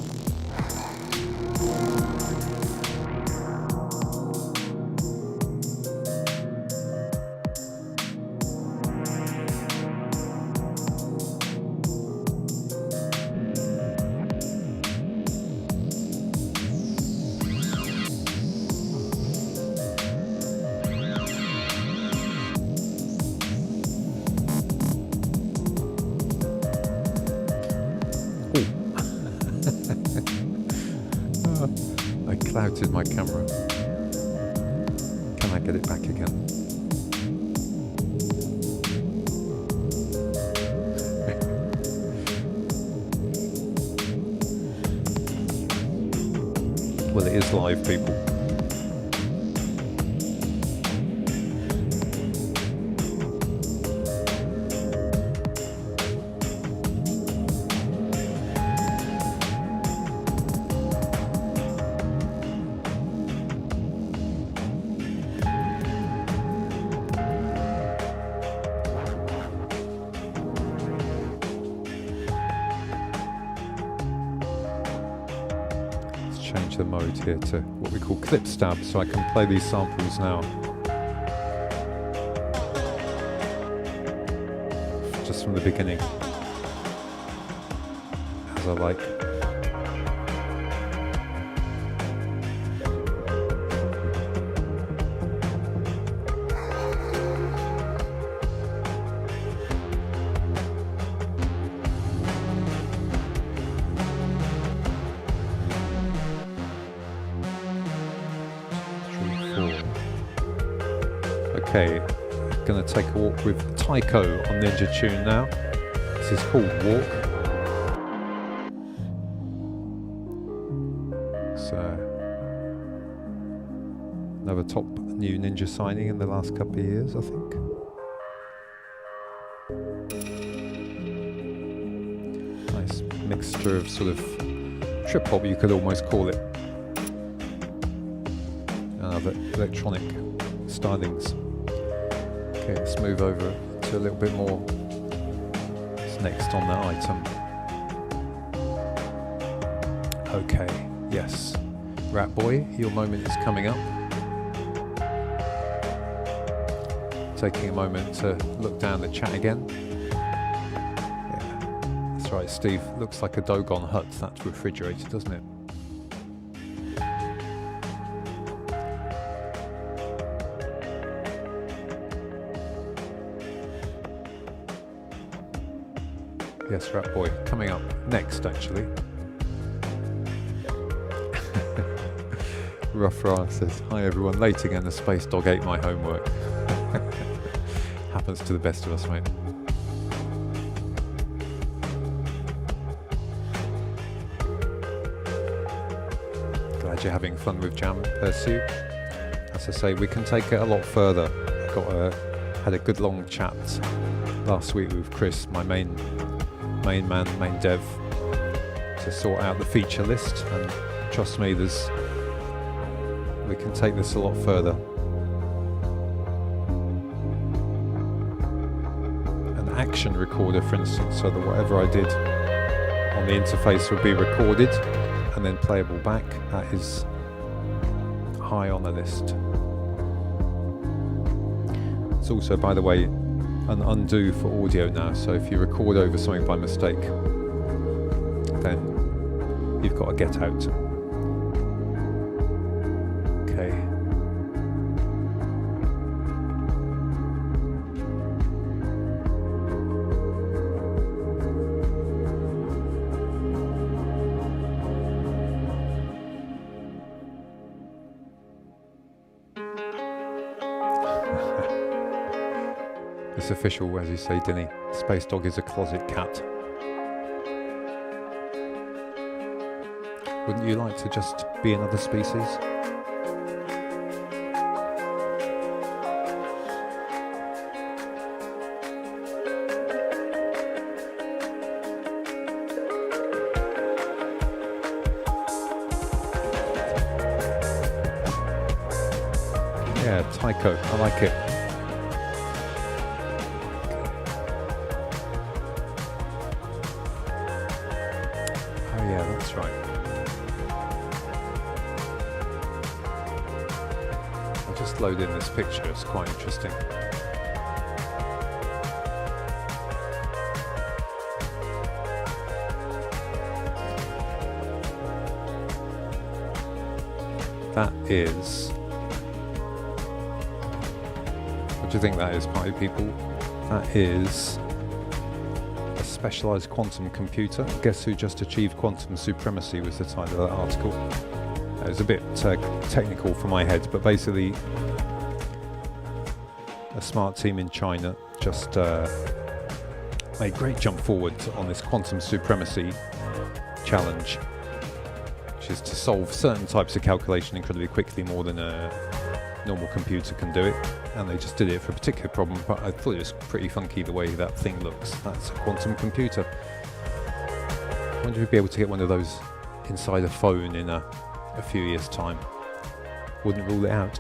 Clouted my camera. Can I get it back again? Well, it is live, people. The mode here to what we call clip stab, so I can play these samples now just from the beginning as I like. Okay, gonna take a walk with Tycho on Ninja Tune now. This is called Walk. So, another top new Ninja signing in the last couple of years, I think. Nice mixture of sort of trip hop, you could almost call it. Other electronic stylings. Okay, let's move over to a little bit more. What's next on that item? Okay, yes. Rat Boy, your moment is coming up. Taking a moment to look down the chat again. Yeah, that's right, Steve. Looks like a Dogon hut. That's refrigerated, doesn't it? Yes, Rat Boy. Coming up next, actually. Rough Ra says, hi everyone, late again, the Space Dog ate my homework. Happens to the best of us, mate. Glad you're having fun with Jam Pursuit. As I say, we can take it a lot further. Had a good long chat last week with Chris, my main dev, to sort out the feature list, and trust me, we can take this a lot further. An action recorder, for instance, so that whatever I did on the interface will be recorded and then playable back. That is high on the list. It's also, by the way, an undo for audio now, so if you record over something by mistake, then you've got to get out. Okay. It's official, as you say, Dinny. Space Dog is a closet cat. Wouldn't you like to just be another species? Yeah, Tycho, I like it. Load in this picture, it's quite interesting. That is... What do you think that is, party people? That is a specialised quantum computer. Guess who just achieved quantum supremacy was the title of that article. It was a bit technical for my head, but basically a smart team in China just made a great jump forward on this quantum supremacy challenge, which is to solve certain types of calculation incredibly quickly, more than a normal computer can do it. And they just did it for a particular problem, but I thought it was pretty funky the way that thing looks. That's a quantum computer. I wonder if we'd be able to get one of those inside a phone in a few years' time. Wouldn't rule it out.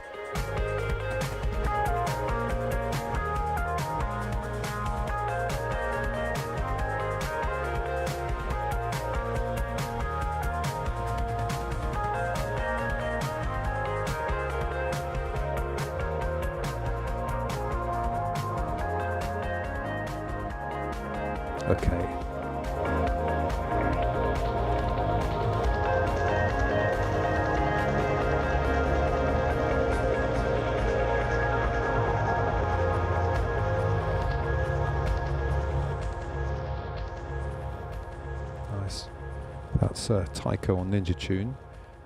Okay. Nice. That's Tycho on Ninja Tune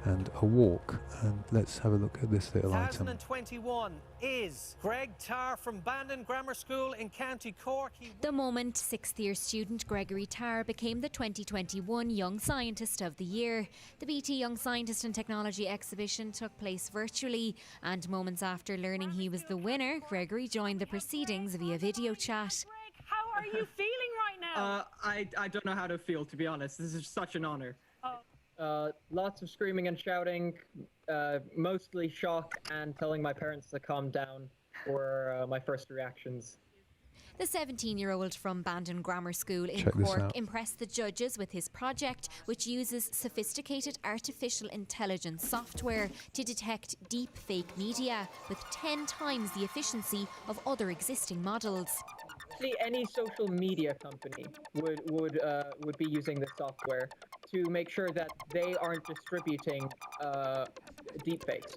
and a walk. And let's have a look at this little item. 2021 is Greg Tarr from Bandon Grammar School in County Cork. The moment sixth-year student Gregory Tarr became the 2021 Young Scientist of the Year. The BT Young Scientist and Technology exhibition took place virtually, and moments after learning he was the winner, Gregory joined the proceedings via video chat. Greg, how are you feeling right now? I don't know how to feel, to be honest. This is such an honor. Lots of screaming and shouting, mostly shock, and telling my parents to calm down were my first reactions. The 17-year-old from Bandon Grammar School in Check this Cork out. impressed the judges with his project, which uses sophisticated artificial intelligence software to detect deep fake media with 10 times the efficiency of other existing models. Actually, any social media company would be using this software to make sure that they aren't distributing deepfakes.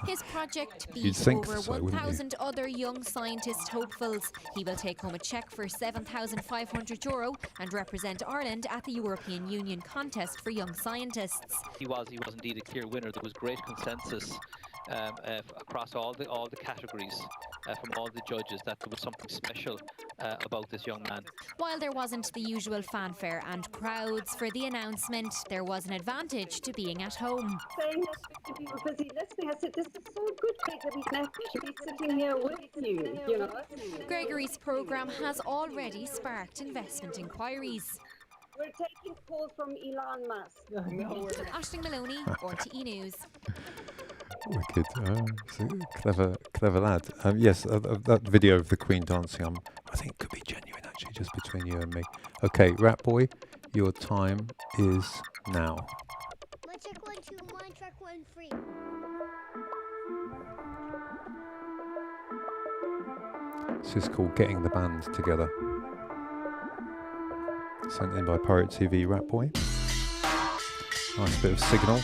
His project You'd beats think over so, wouldn't you? 1,000 other young scientist hopefuls. He will take home a cheque for €7,500 and represent Ireland at the European Union contest for young scientists. He was indeed a clear winner. There was great consensus across all the categories from all the judges that there was something special about this young man. While there wasn't the usual fanfare and crowds for the announcement, there was an advantage to being at home. Saying that we were busy listening, I said, this is so good, Greg, that we can actually be sitting here with you know. Gregory's programme has already sparked investment inquiries. We're taking calls from Elon Musk. Aisling Maloney, RTE News. Wicked. Clever lad. Yes, that video of the Queen dancing, I think could be genuine actually, just between you and me. Okay, Rat Boy, Your time is now. Let's check 1, 2, 1, track 1, 3. This is called Getting the Band Together. Sent in by Pirate TV Rat Boy. Nice bit of signal.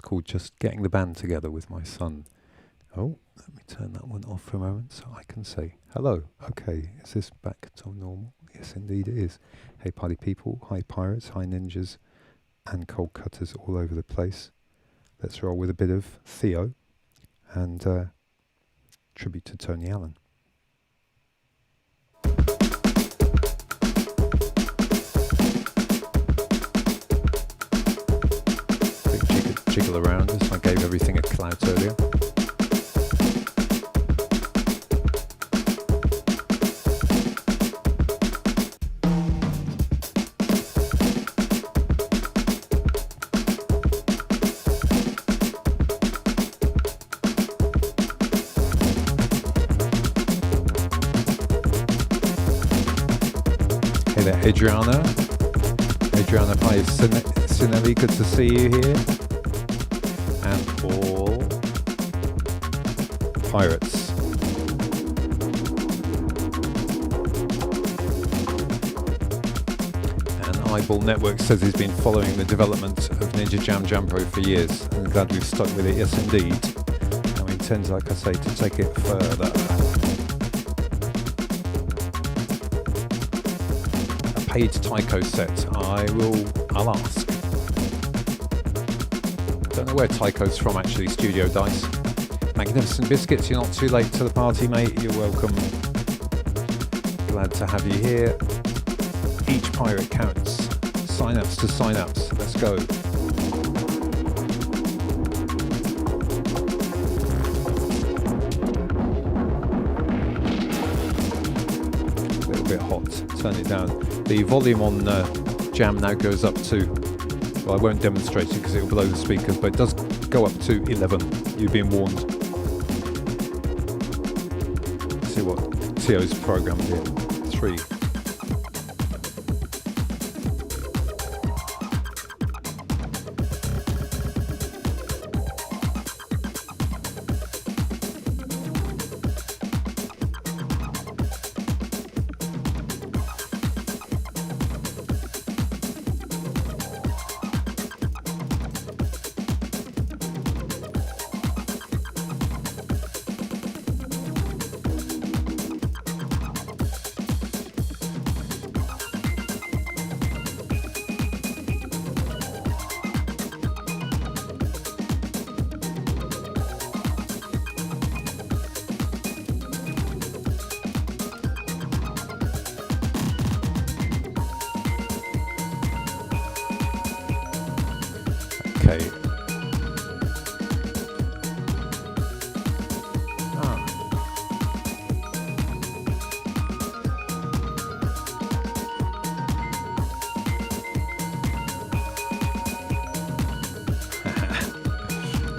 Called Just Getting the Band Together with My Son. Oh, let me turn that one off for a moment so I can say hello. Okay, is this back to normal? Yes, indeed it is. Hey party people, hi pirates, hi ninjas, and cold cutters all over the place. Let's roll with a bit of Theo and tribute to Tony Allen. Jiggle around as I gave everything a clout earlier. Hey there, Adriana. Adriana Sinelli, good to see you here. And all pirates. And Eyeball Network says he's been following the development of Ninja Jam Jam Pro for years, and I'm glad we've stuck with it. Yes, indeed. And we intend, like I say, to take it further. A paid Tycho set. I'll ask. Don't know where Tycho's from actually, Studio Dice. Magnificent Biscuits, you're not too late to the party, mate. You're welcome. Glad to have you here. Each pirate counts. Sign-ups to sign-ups. Let's go. A little bit hot. Turn it down. The volume on Jam now goes up to, well, I won't demonstrate it because it will blow the speakers, but it does go up to 11. You've been warned. Let's see what Theo's programmed here. 3.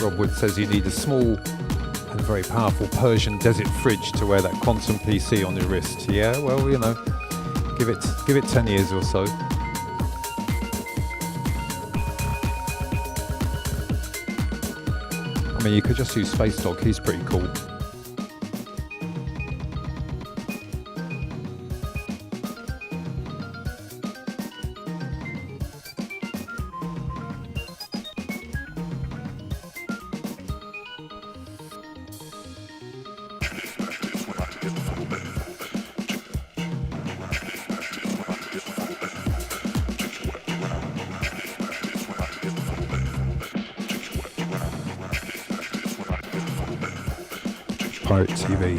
Rob Wood says you need a small and very powerful Persian desert fridge to wear that quantum PC on your wrist. Yeah, well, you know, Give it 10 years or so. I mean, you could just use Space Dog. He's pretty cool. Pirate TV.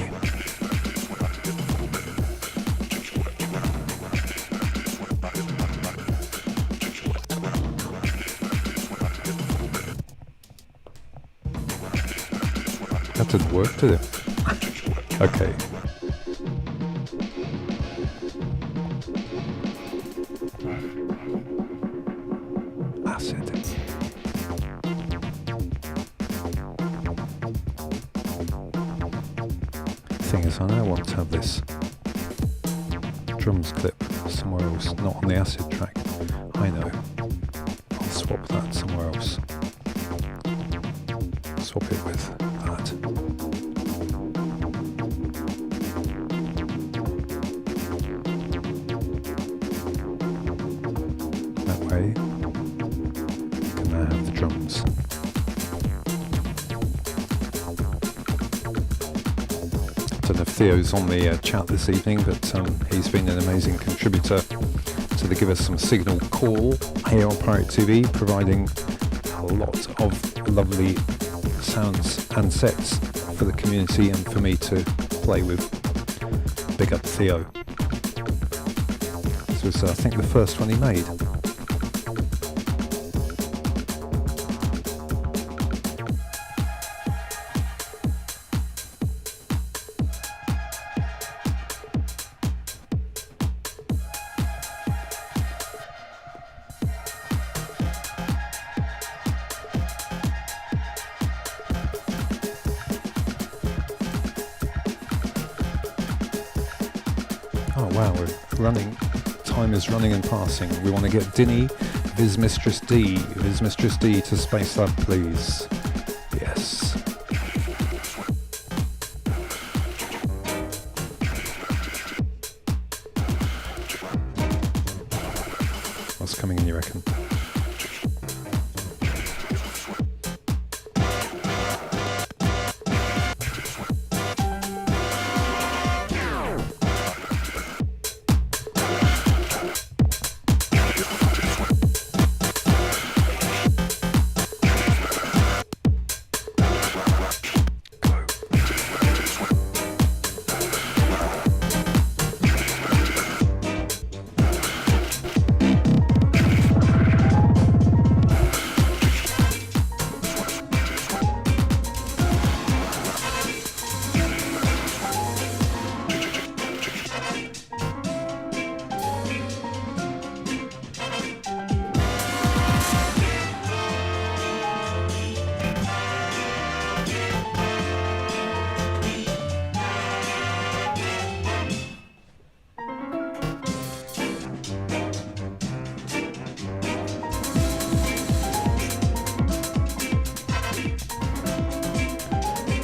That didn't work, did it? Okay. Acid. Thing is, I now want to have this drums clip somewhere else, not on the acid track. I know. I'll swap that somewhere else. Swap it with that. That way, you can now have the drums. I don't know if Theo's on the chat this evening, but he's been an amazing contributor to the Give Us Some Signal call here on Pirate TV, providing a lot of lovely sounds and sets for the community and for me to play with. Big up Theo. This was, I think, the first one he made. Oh wow, we're running. Time is running and passing. We want to get Dinny, Viz Mistress D to Space Lab, please. Yes. What's coming in, you reckon?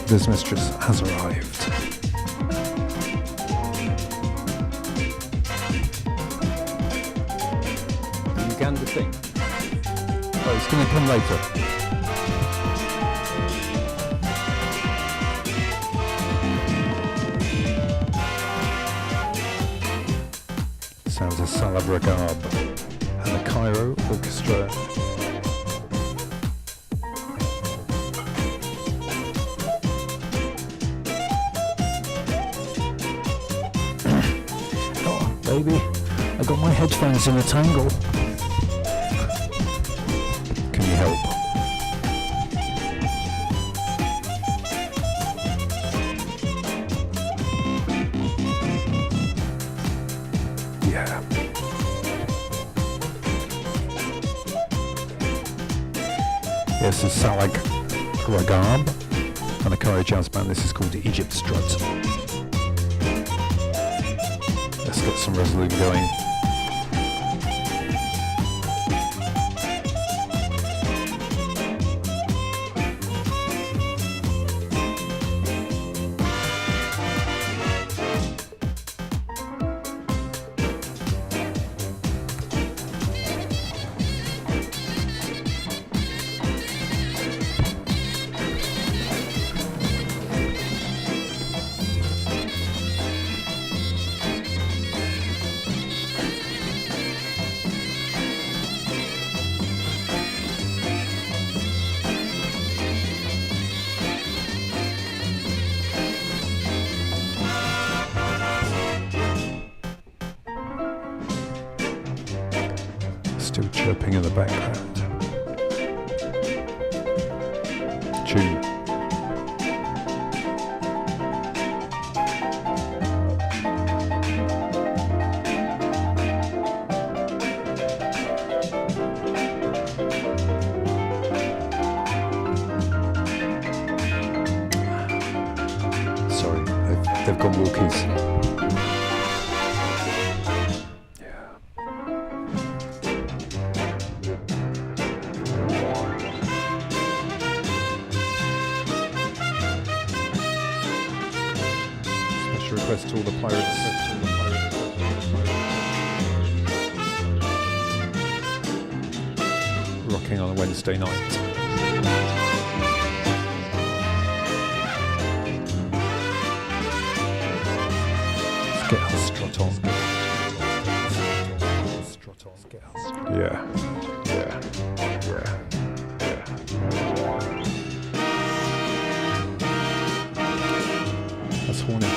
This mistress has arrived. The Uganda thing. Oh, it's going to come later. Sounds of Salah Bragab and the Cairo Orchestra. Baby, I got my headphones in a tangle. Can you help? Yeah. This is Salah Bragab and the Cairo Jazz Band. This is called Egypt Strut. Let's go. get some Resolute going. Still chirping in the background. Tune. Sorry, they've gone walkies. Request to all the pirates. Rocking on a Wednesday night. Let's get our strut on. Yeah. That's horny.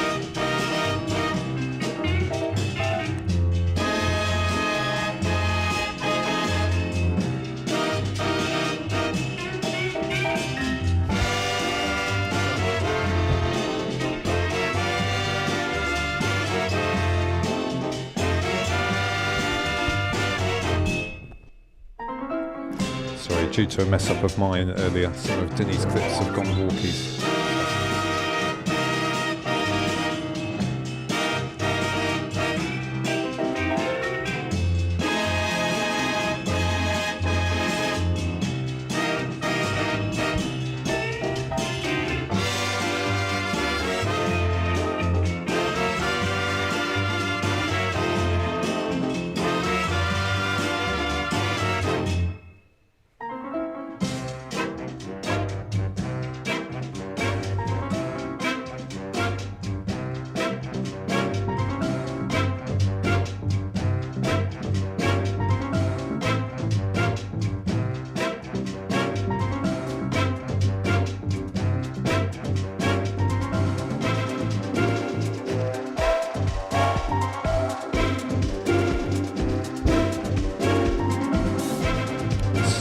Due to a mess up of mine earlier, some of Denny's clips have gone walkies.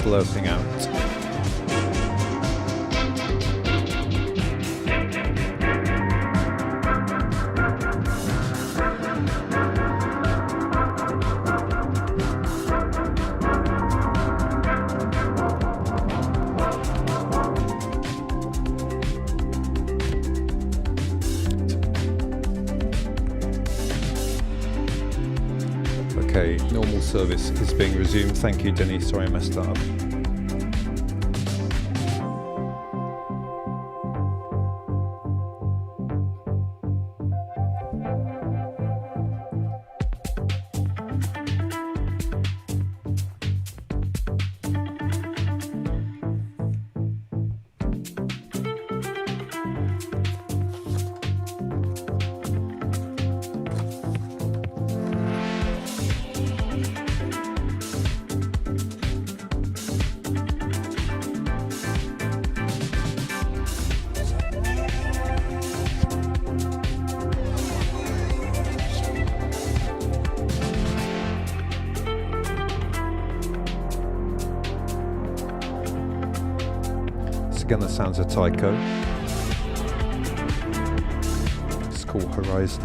Slurping out. Okay, normal service is being resumed. Thank you, Denny. Sorry I messed that up. Again, the sounds of Tycho. It's called Horizon.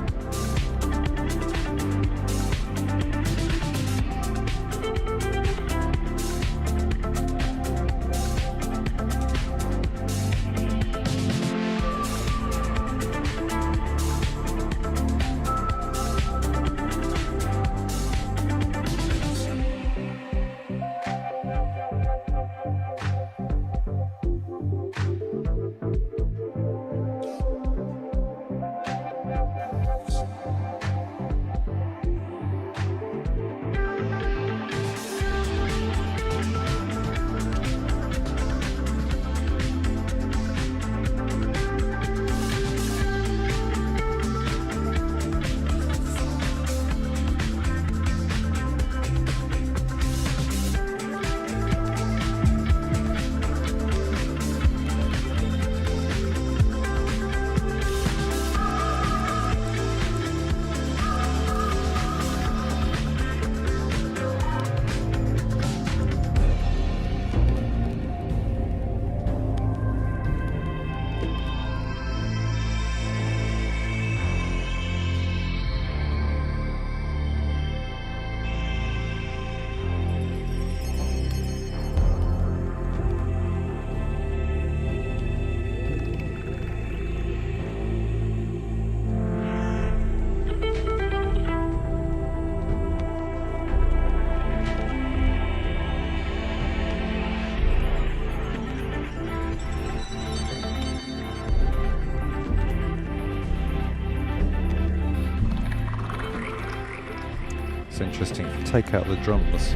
It's interesting. If you take out the drums,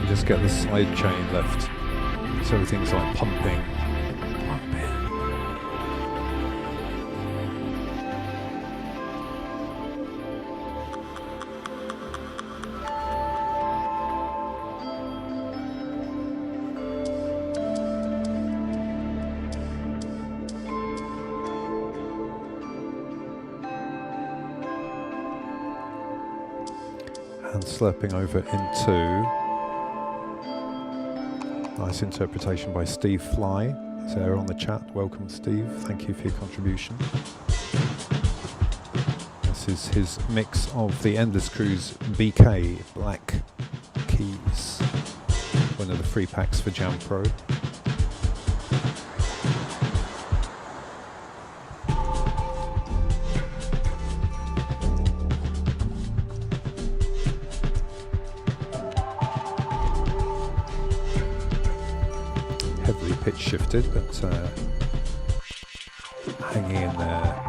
you just get the side chain left. So everything's like pumping. And slurping over into nice interpretation by Steve Fly. Is there on the chat? Welcome, Steve. Thank you for your contribution. This is his mix of the Endless Cruise BK Black Keys, one of the free packs for Jam Pro. Pitch shifted, but hanging in there.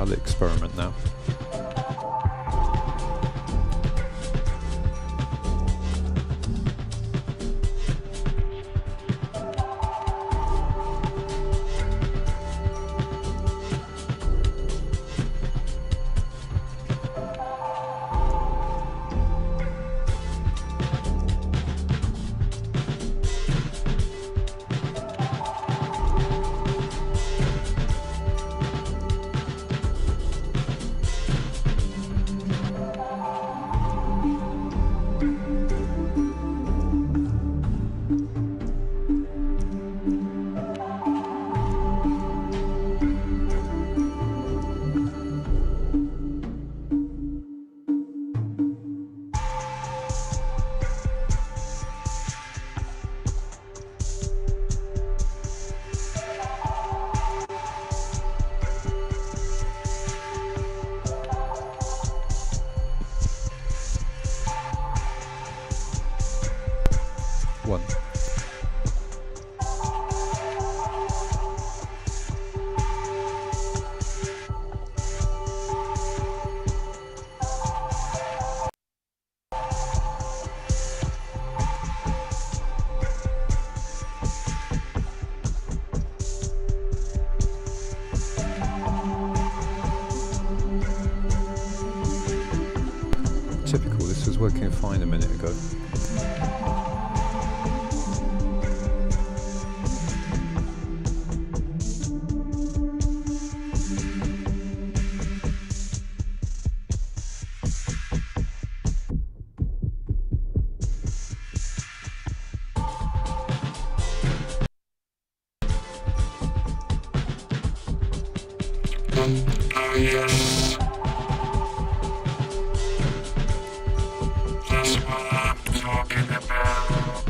Experiment now. Working fine a minute ago. Yes. That's what I'm talking about.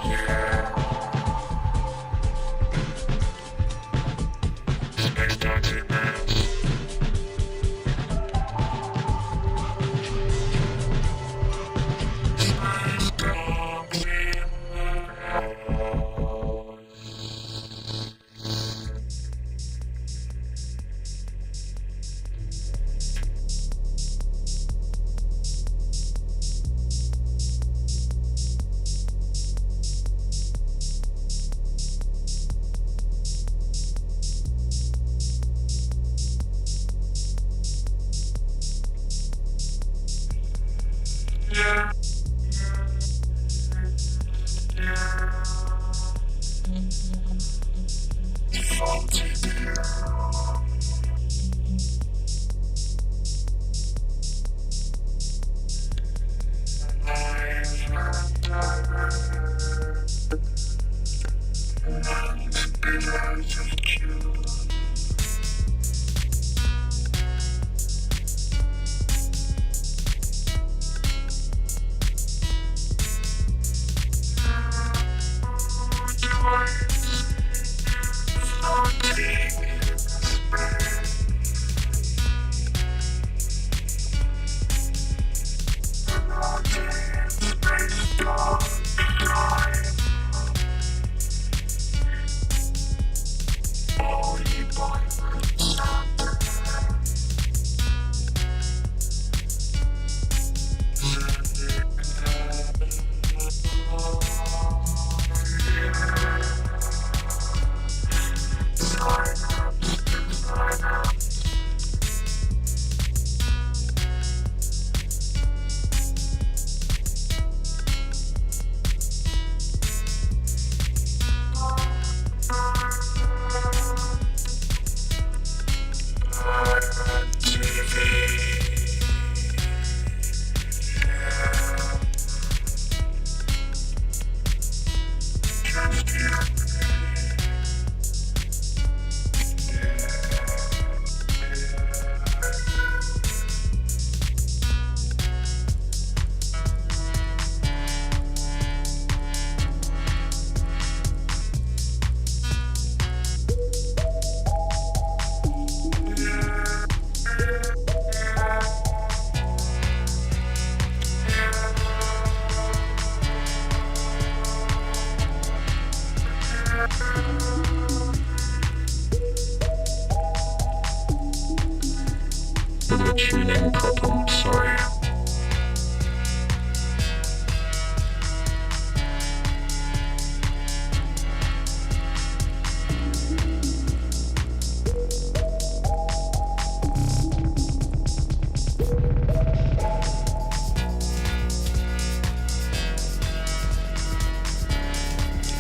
Yeah. Space Taxi Mess. Space Taxi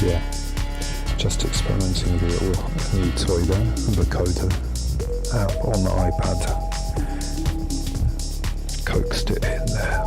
Yeah, just experimenting with a little new toy there, and the coder app on the iPad. Coaxed it in there.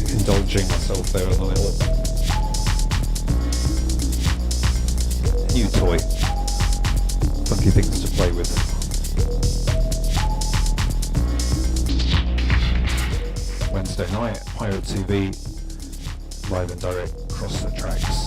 Indulging myself there on a little new toy, funky things to play with. Wednesday night, Pirate TV, live and direct across the tracks.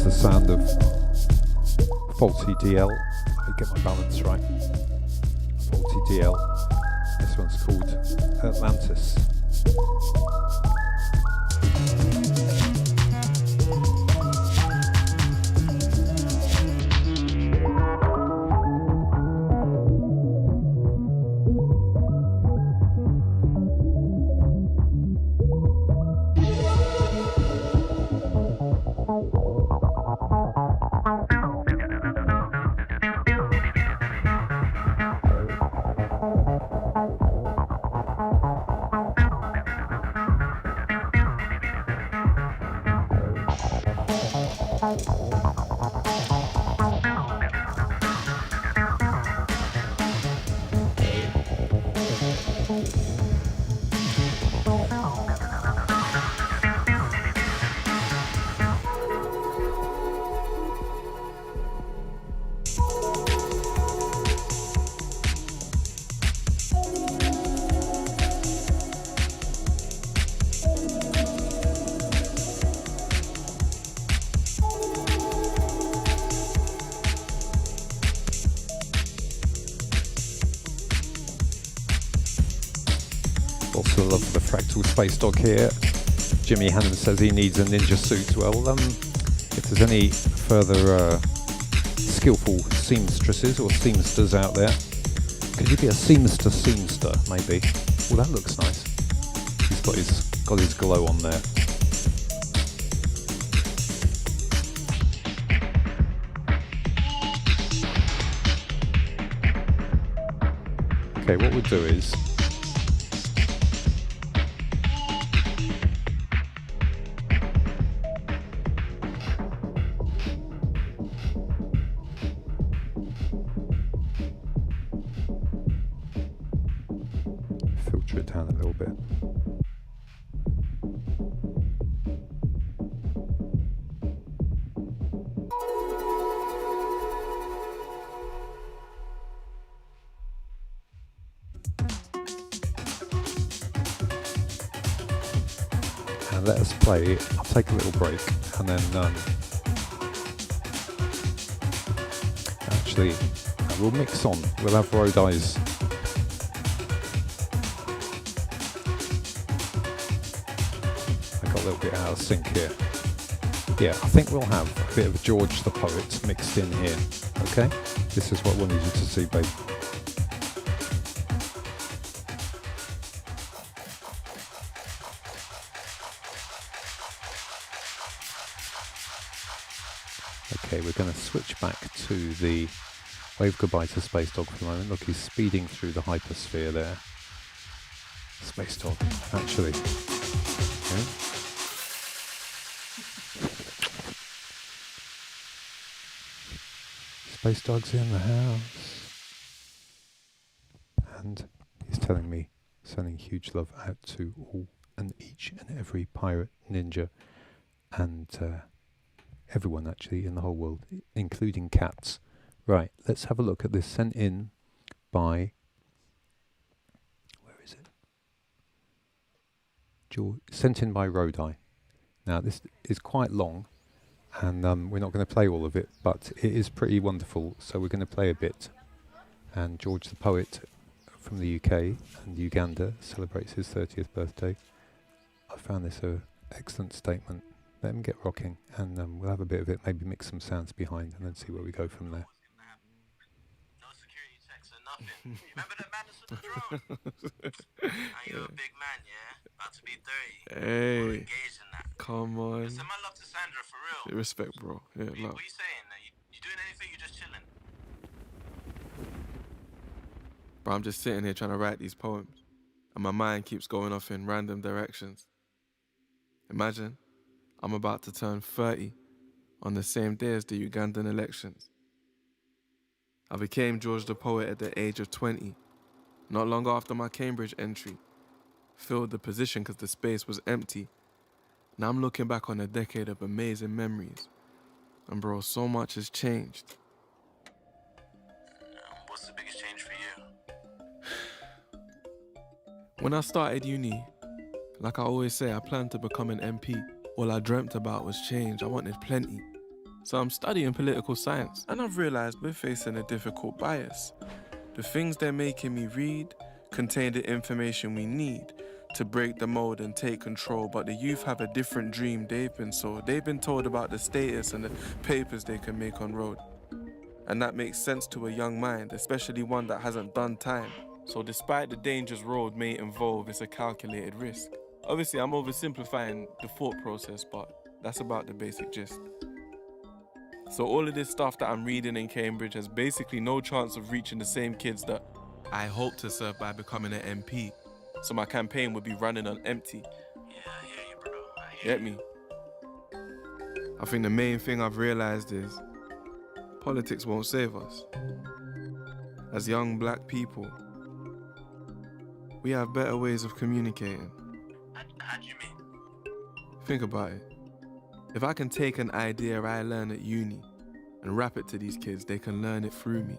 Sound of faulty DL. Let me get my balance right. Faulty DL. This one's called Atlantis. Also love the fractal space dog here. Jimmy Hannon says he needs a ninja suit. Well, if there's any further skillful seamstresses or seamsters out there, could you be a seamster maybe? Well, that looks nice. He's got his glow on there. Okay, what we'll do is it down a little bit. And let us play. I'll take a little break and then actually we'll mix on. We'll have Road Eyes. I got a little bit out of sync here. Yeah, I think we'll have a bit of George the Poet mixed in here. Okay? This is what we wanted you to see, babe. Okay, we're going to switch back to the wave goodbye to Space Dog for the moment. Look, he's speeding through the hypersphere there. Space Dog, actually. Okay. Space Dog's in the house. And he's telling me, sending huge love out to all and each and every pirate, ninja, and everyone actually in the whole world, including cats. Right, let's have a look at this sent in by, where is it? Sent in by Road Eye. Now this is quite long, and we're not going to play all of it, but it is pretty wonderful, so we're going to play a bit. And George the Poet from the UK and Uganda celebrates his 30th birthday. I found this an excellent statement. Let him get rocking, and we'll have a bit of it, maybe mix some sounds behind, and then see where we go from there. No security checks or nothing. Remember that madness with the drone? Now you're a big man, yeah? About to be 30. Hey. We're engaged in that. Come on. Listen, my love to Sandra, for real. Respect, bro. Yeah, love. What are you saying? You doing anything? You just chilling? Bro, I'm just sitting here trying to write these poems, and my mind keeps going off in random directions. Imagine, I'm about to turn 30 on the same day as the Ugandan elections. I became George the Poet at the age of 20, not long after my Cambridge entry. Filled the position because the space was empty. Now I'm looking back on a decade of amazing memories. And bro, so much has changed. What's the biggest change for you? When I started uni, like I always say, I planned to become an MP. All I dreamt about was change. I wanted plenty. So I'm studying political science, and I've realized we're facing a difficult bias. The things they're making me read contain the information we need to break the mold and take control, but the youth have a different dream they've been sold. They've been told about the status and the papers they can make on road. And that makes sense to a young mind, especially one that hasn't done time. So despite the dangers road may involve, it's a calculated risk. Obviously, I'm oversimplifying the thought process, but that's about the basic gist. So all of this stuff that I'm reading in Cambridge has basically no chance of reaching the same kids that I hope to serve by becoming an MP. So my campaign would be running on empty. Yeah, I hear you, bro. I hear Get me? I think the main thing I've realized is politics won't save us. As young black people, we have better ways of communicating. How do you mean? Think about it. If I can take an idea I learn at uni and rap it to these kids, they can learn it through me.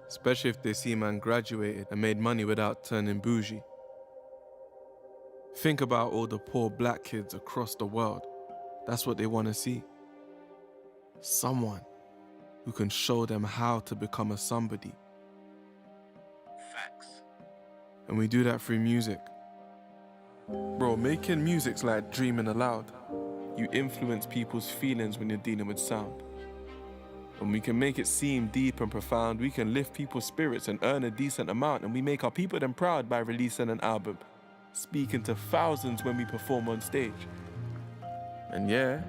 Especially if they see man graduated and made money without turning bougie. Think about all the poor black kids across the world. That's what they want to see. Someone who can show them how to become a somebody. Facts. And we do that through music. Bro, making music's like dreaming aloud. You influence people's feelings when you're dealing with sound. When we can make it seem deep and profound, we can lift people's spirits and earn a decent amount, and we make our people then proud by releasing an album, speaking to thousands when we perform on stage. And yeah,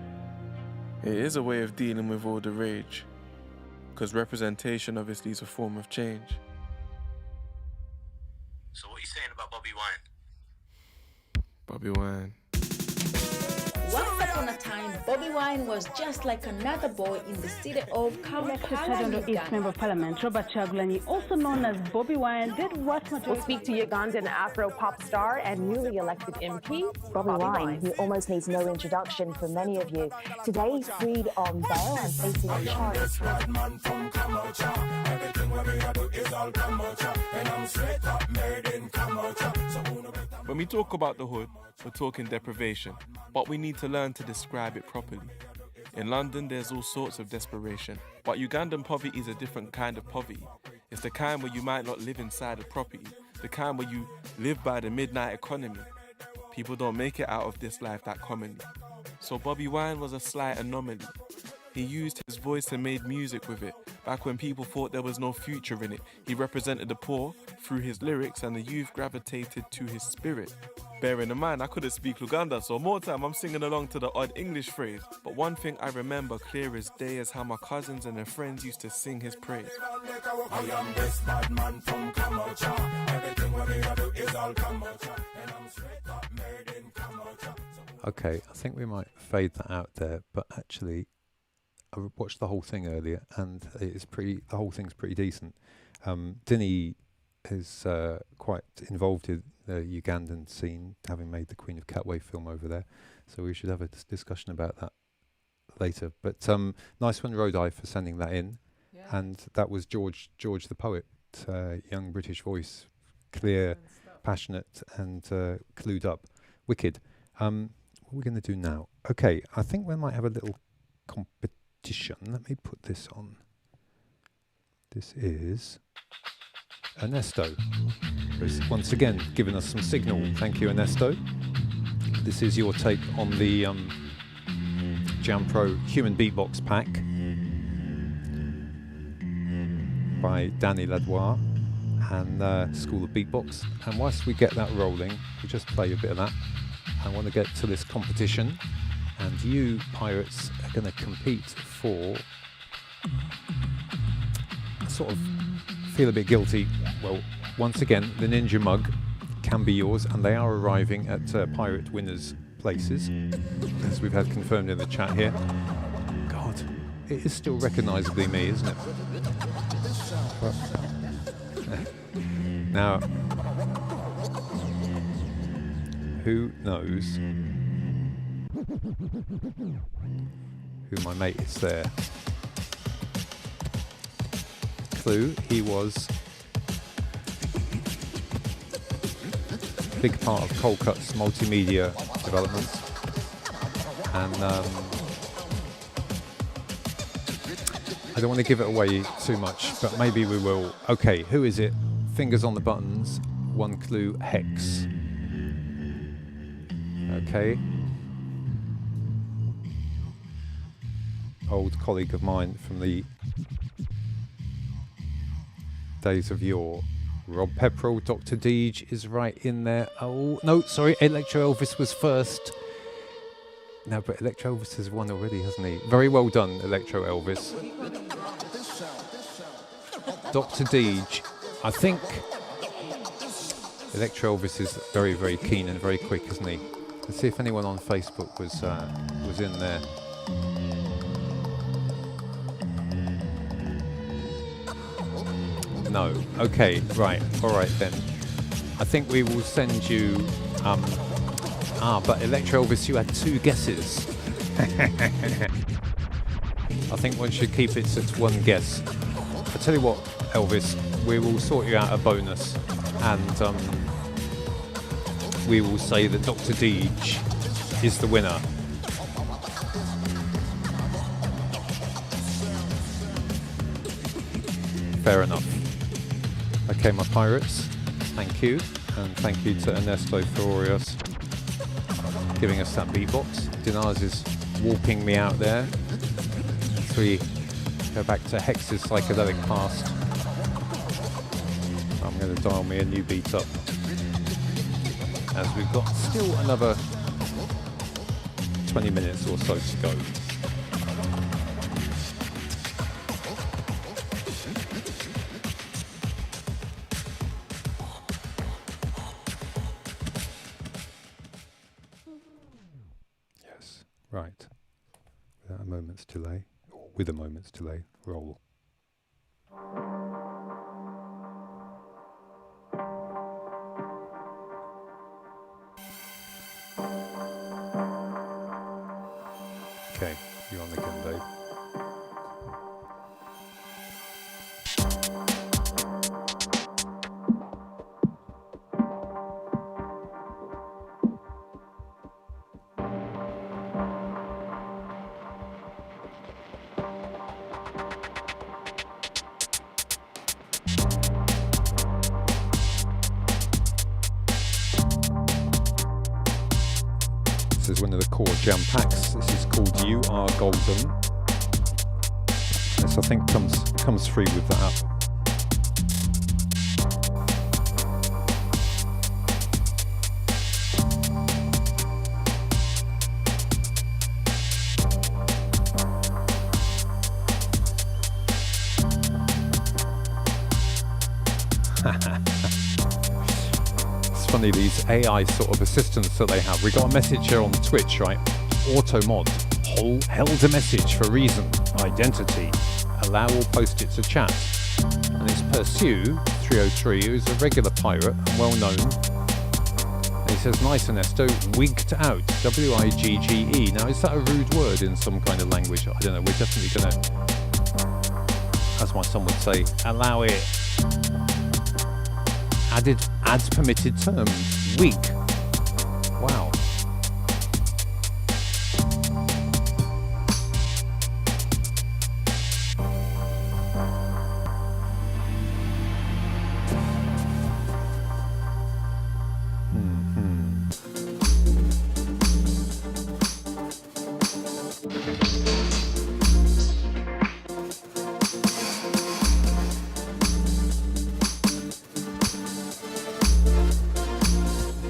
it is a way of dealing with all the rage, because representation obviously is a form of change. So what are you saying about Bobby Wine? Bobby Wine. Once upon a time, Bobby Wine was just like another boy in the city of Kampala, East Member of Parliament Robert Chagulanyi, also known as Bobby Wine, did what We'll speak to Ugandan Afro-pop star and newly elected MP, Bobby Wine. He almost needs no introduction for many of you. Today he's freed on bail and facing a charge. When we talk about the hood, we're talking deprivation, but we need to learn to describe it properly. In London, there's all sorts of desperation, but Ugandan poverty is a different kind of poverty. It's the kind where you might not live inside a property, the kind where you live by the midnight economy. People don't make it out of this life that commonly. So Bobby Wine was a slight anomaly. He used his voice and made music with it. Back when people thought there was no future in it, he represented the poor through his lyrics and the youth gravitated to his spirit. Bearing in mind, I couldn't speak Luganda, so more time I'm singing along to the odd English phrase. But one thing I remember clear as day is how my cousins and their friends used to sing his praise. I am this bad man from Kamocha. Everything what they do is all Kamocha. And I'm straight up made in Kamocha. Okay, I think we might fade that out there, but actually I watched the whole thing earlier and the whole thing's pretty decent. Dinny is quite involved in the Ugandan scene, having made the Queen of Catway film over there, so we should have a discussion about that later. But nice one, Rodai, for sending that in. Yeah. And that was George the poet, young British voice, clear, passionate and clued up. Wicked. What are we going to do now? Okay, I think we might have a little competition. Let me put this on. This is Ernesto, who's once again given us some signal. Thank you, Ernesto. This is your take on the Jam Pro Human Beatbox Pack by Danny Ladois and School of Beatbox. And whilst we get that rolling, we'll just play a bit of that. I want to get to this competition, and you pirates are going to compete for sort of feel a bit guilty. Well, once again, the Ninja Mug can be yours, and they are arriving at pirate winners' places, as we've had confirmed in the chat here. God, it is still recognisably me, isn't it? Now, who knows who my mate is there? Clue, he was a big part of Coldcut's multimedia development, and I don't want to give it away too much, but maybe we will. Okay, who is it? Fingers on the buttons. One clue, Hex. Okay. Old colleague of mine from the days of yore. Rob Pepperell, Dr. Deej is right in there. Oh, no, sorry, Electro Elvis was first. No, but Electro Elvis has won already, hasn't he? Very well done, Electro Elvis. Dr. Deej, I think Electro Elvis is very, very keen and very quick, isn't he? Let's see if anyone on Facebook was in there. No. Okay, right. All right then. I think we will send you... but Electro Elvis, you had 2 guesses. I think one should keep it at 1 guess. I tell you what, Elvis, we will sort you out a bonus, and we will say that Dr. Deej is the winner. Fair enough. Okay, my pirates, thank you, and thank you to Ernesto Furios giving us that beatbox. Dinaz is warping me out there. So we go back to Hex's psychedelic past. I'm going to dial me a new beat up, as we've got still another 20 minutes or so to go. Yes. Right. Without a moment's delay, or with a moment's delay, roll. Okay, you're on again, Dave. This is one of the core jam packs. This is called You Are Golden. This I think comes free with the app. It's funny, these AI sort of assistants that they have. We got a message here on Twitch, right? Automod held a message for reason, identity, allow all post-it to chat. And it's Pursue 303, who's a regular pirate and well known. And he says, nice Ernesto, wigged out, W-I-G-G-E. Now, is that a rude word in some kind of language? I don't know, we're definitely going to, as my son would say, allow it. Add permitted terms. Wig. Wow.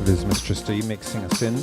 There's Mistress D mixing us in.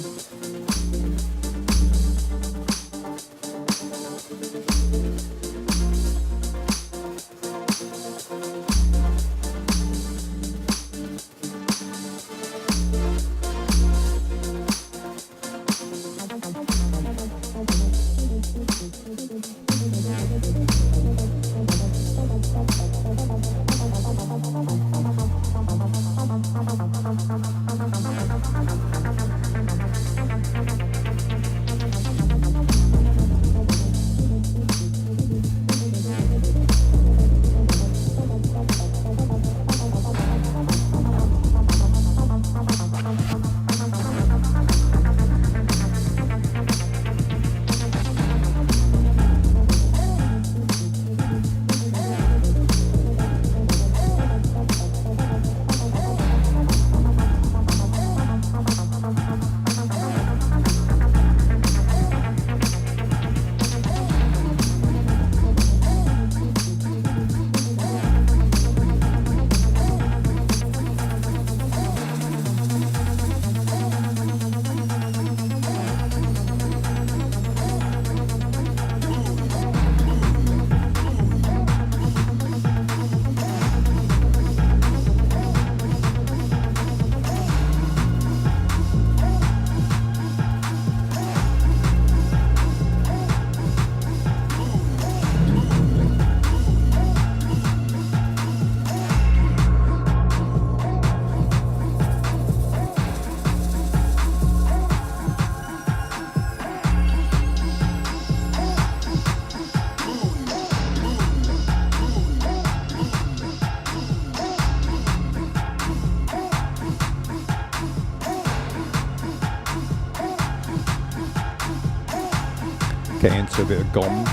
Getting into a bit of gom.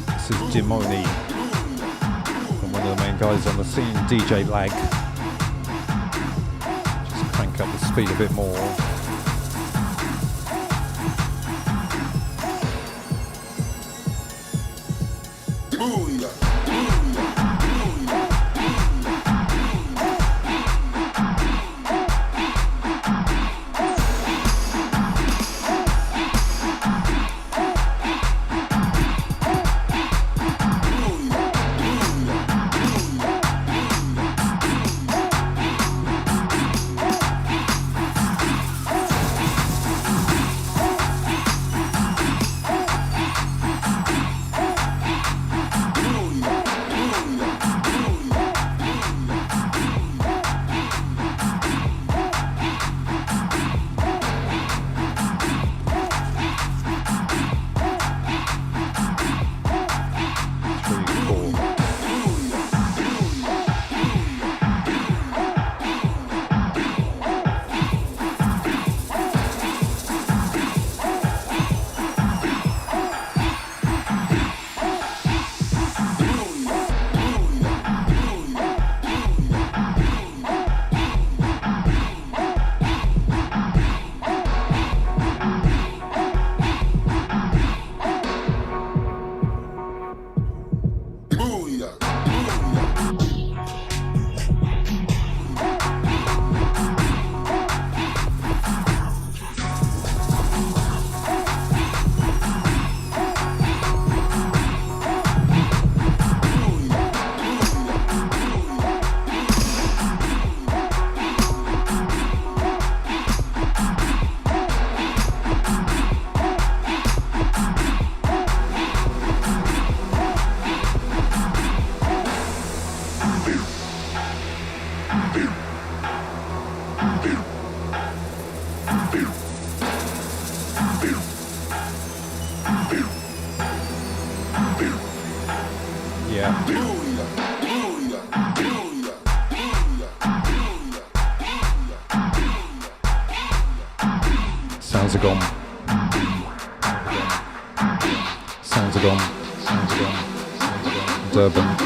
This is Dimoni, and one of the main guys on the scene, DJ Lag. Just crank up the speed a bit more. Sounds are gone. Sounds are gone. Durban.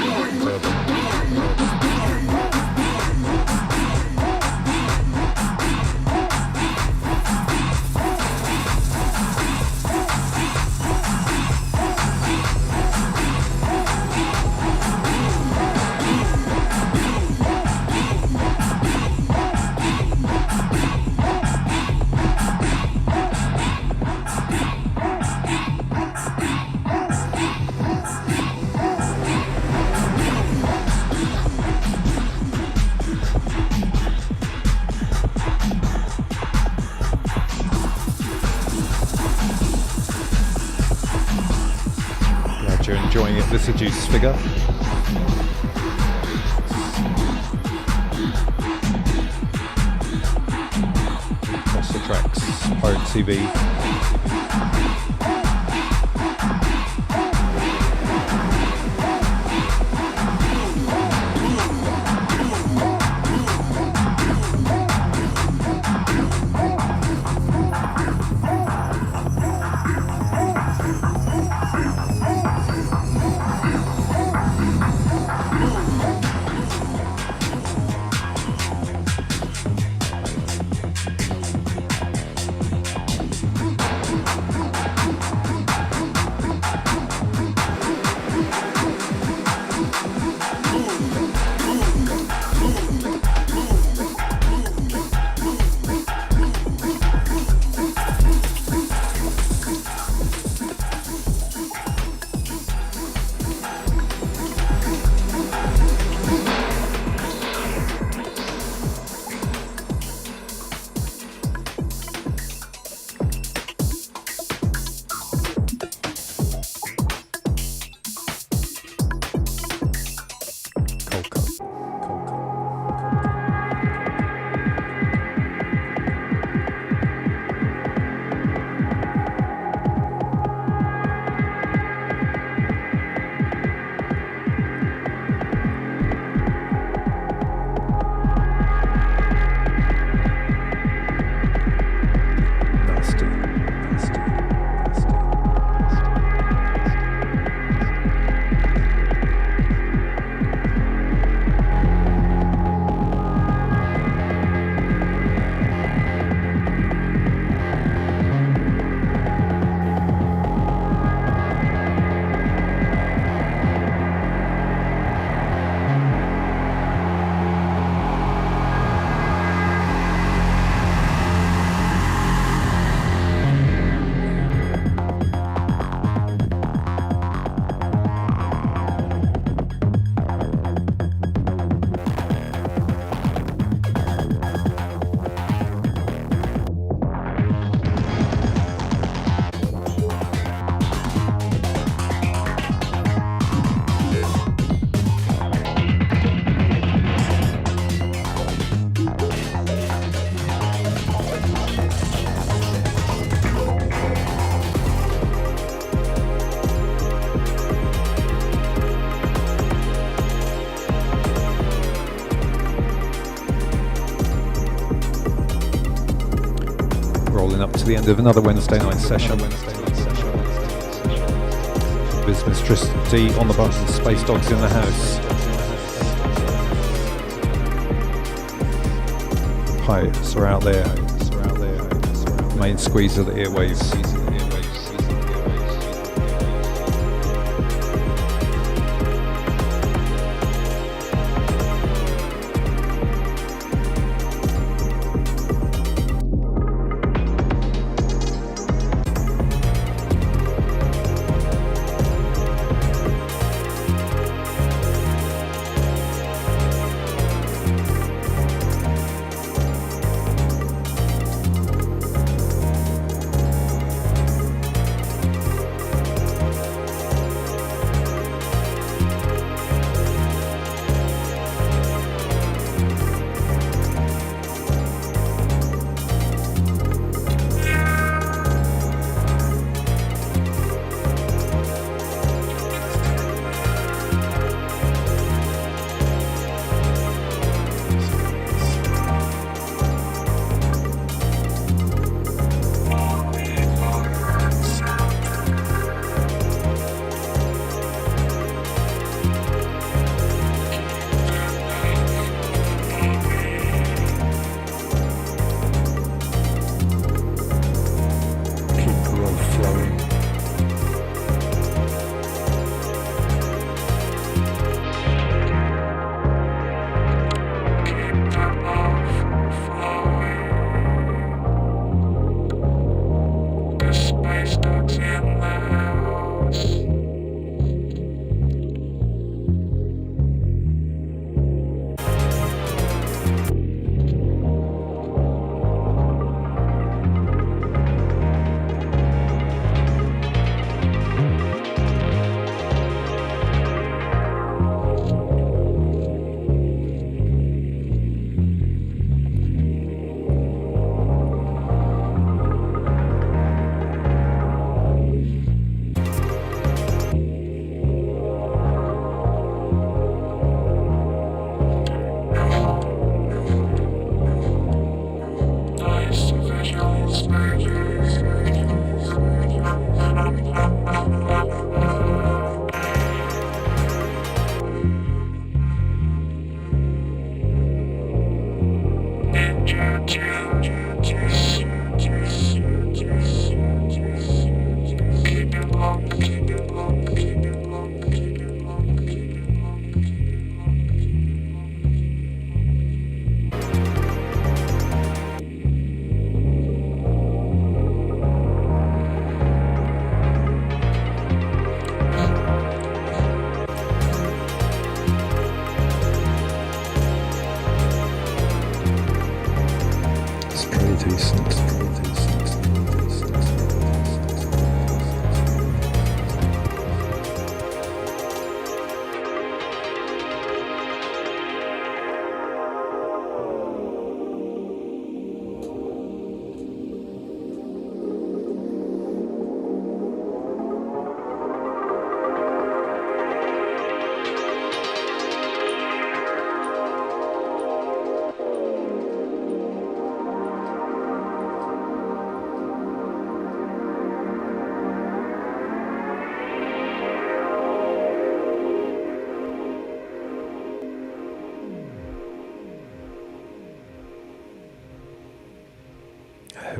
Enjoying it, the seduced figure. Across the tracks, Pirate TV. Up to the end of another Wednesday night session. Business Tricity on the button, Space Dogs in the house. Pirates are out there. Main squeeze of the airwaves.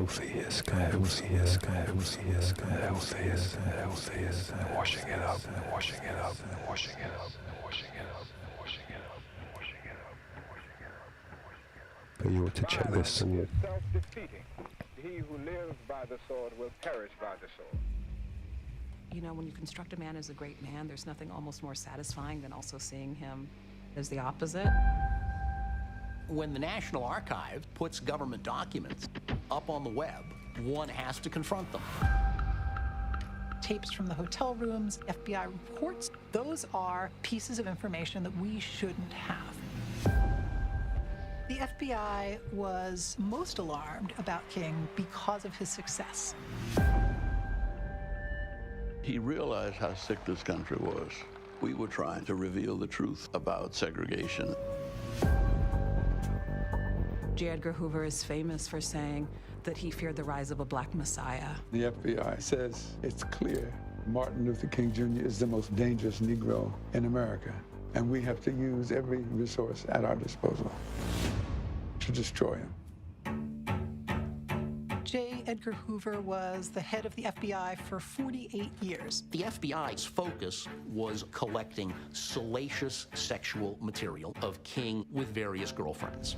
Healthiest, washing it up, washing it up, washing it up, washing it up, washing it up, washing it up, washing it up. But you ought to check this. Self-defeating. He who lives by the sword will perish by the sword. You know, when you construct a man as a great man, there's nothing almost more satisfying than also seeing him as the opposite. When the National Archive puts government documents up on the web, one has to confront them. Tapes from the hotel rooms, FBI reports, those are pieces of information that we shouldn't have. The FBI was most alarmed about King because of his success. He realized how sick this country was. We were trying to reveal the truth about segregation. J. Edgar Hoover is famous for saying that he feared the rise of a black messiah. The FBI says it's clear Martin Luther King Jr. is the most dangerous Negro in America, and we have to use every resource at our disposal to destroy him. J. Edgar Hoover was the head of the FBI for 48 years. The FBI's focus was collecting salacious sexual material of King with various girlfriends.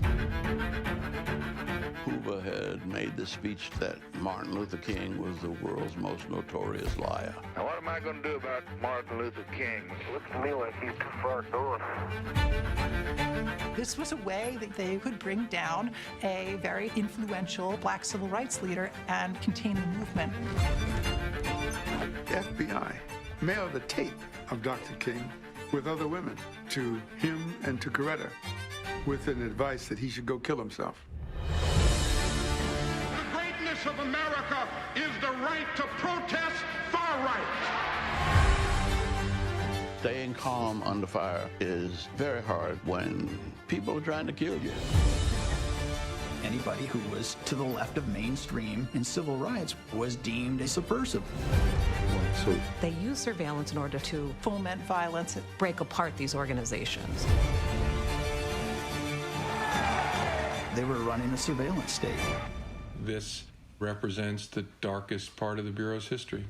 Hoover had made the speech that Martin Luther King was the world's most notorious liar. Now, what am I going to do about Martin Luther King? Looks to me like he's too far gone. This was a way that they could bring down a very influential black civil rights leader and contain the movement. The FBI mailed a tape of Dr. King with other women to him and to Coretta with an advice that he should go kill himself. The greatness of America is the right to protest far right. Staying calm under fire is very hard when people are trying to kill you. Anybody who was to the left of mainstream in civil rights was deemed a subversive. They use surveillance in order to foment violence and break apart these organizations. They were running a surveillance state. This represents the darkest part of the Bureau's history.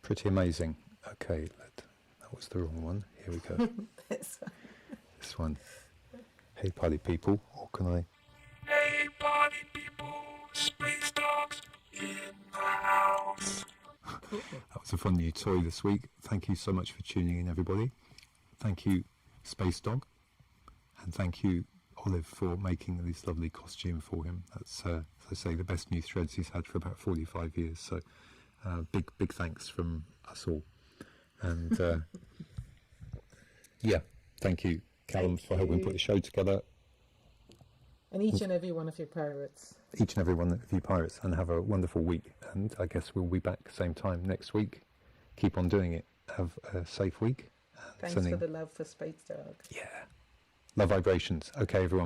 Pretty amazing. Okay, that was the wrong one. Here we go. This one. Hey, party people, or can I? Hey, party people, space dogs in the house. That was a fun new toy this week. Thank you so much for tuning in, everybody. Thank you, Space Dog, and thank you, Olive, for making this lovely costume for him. That's, as I say, the best new threads he's had for about 45 years. So. Big thanks from us all, and yeah, thank you, Callum, for helping put the show together. And each and every one of your pirates. Each and every one of you pirates, and have a wonderful week. And I guess we'll be back same time next week. Keep on doing it. Have a safe week. Thanks for the love for Space Dog. Yeah. Love vibrations. Okay, everyone.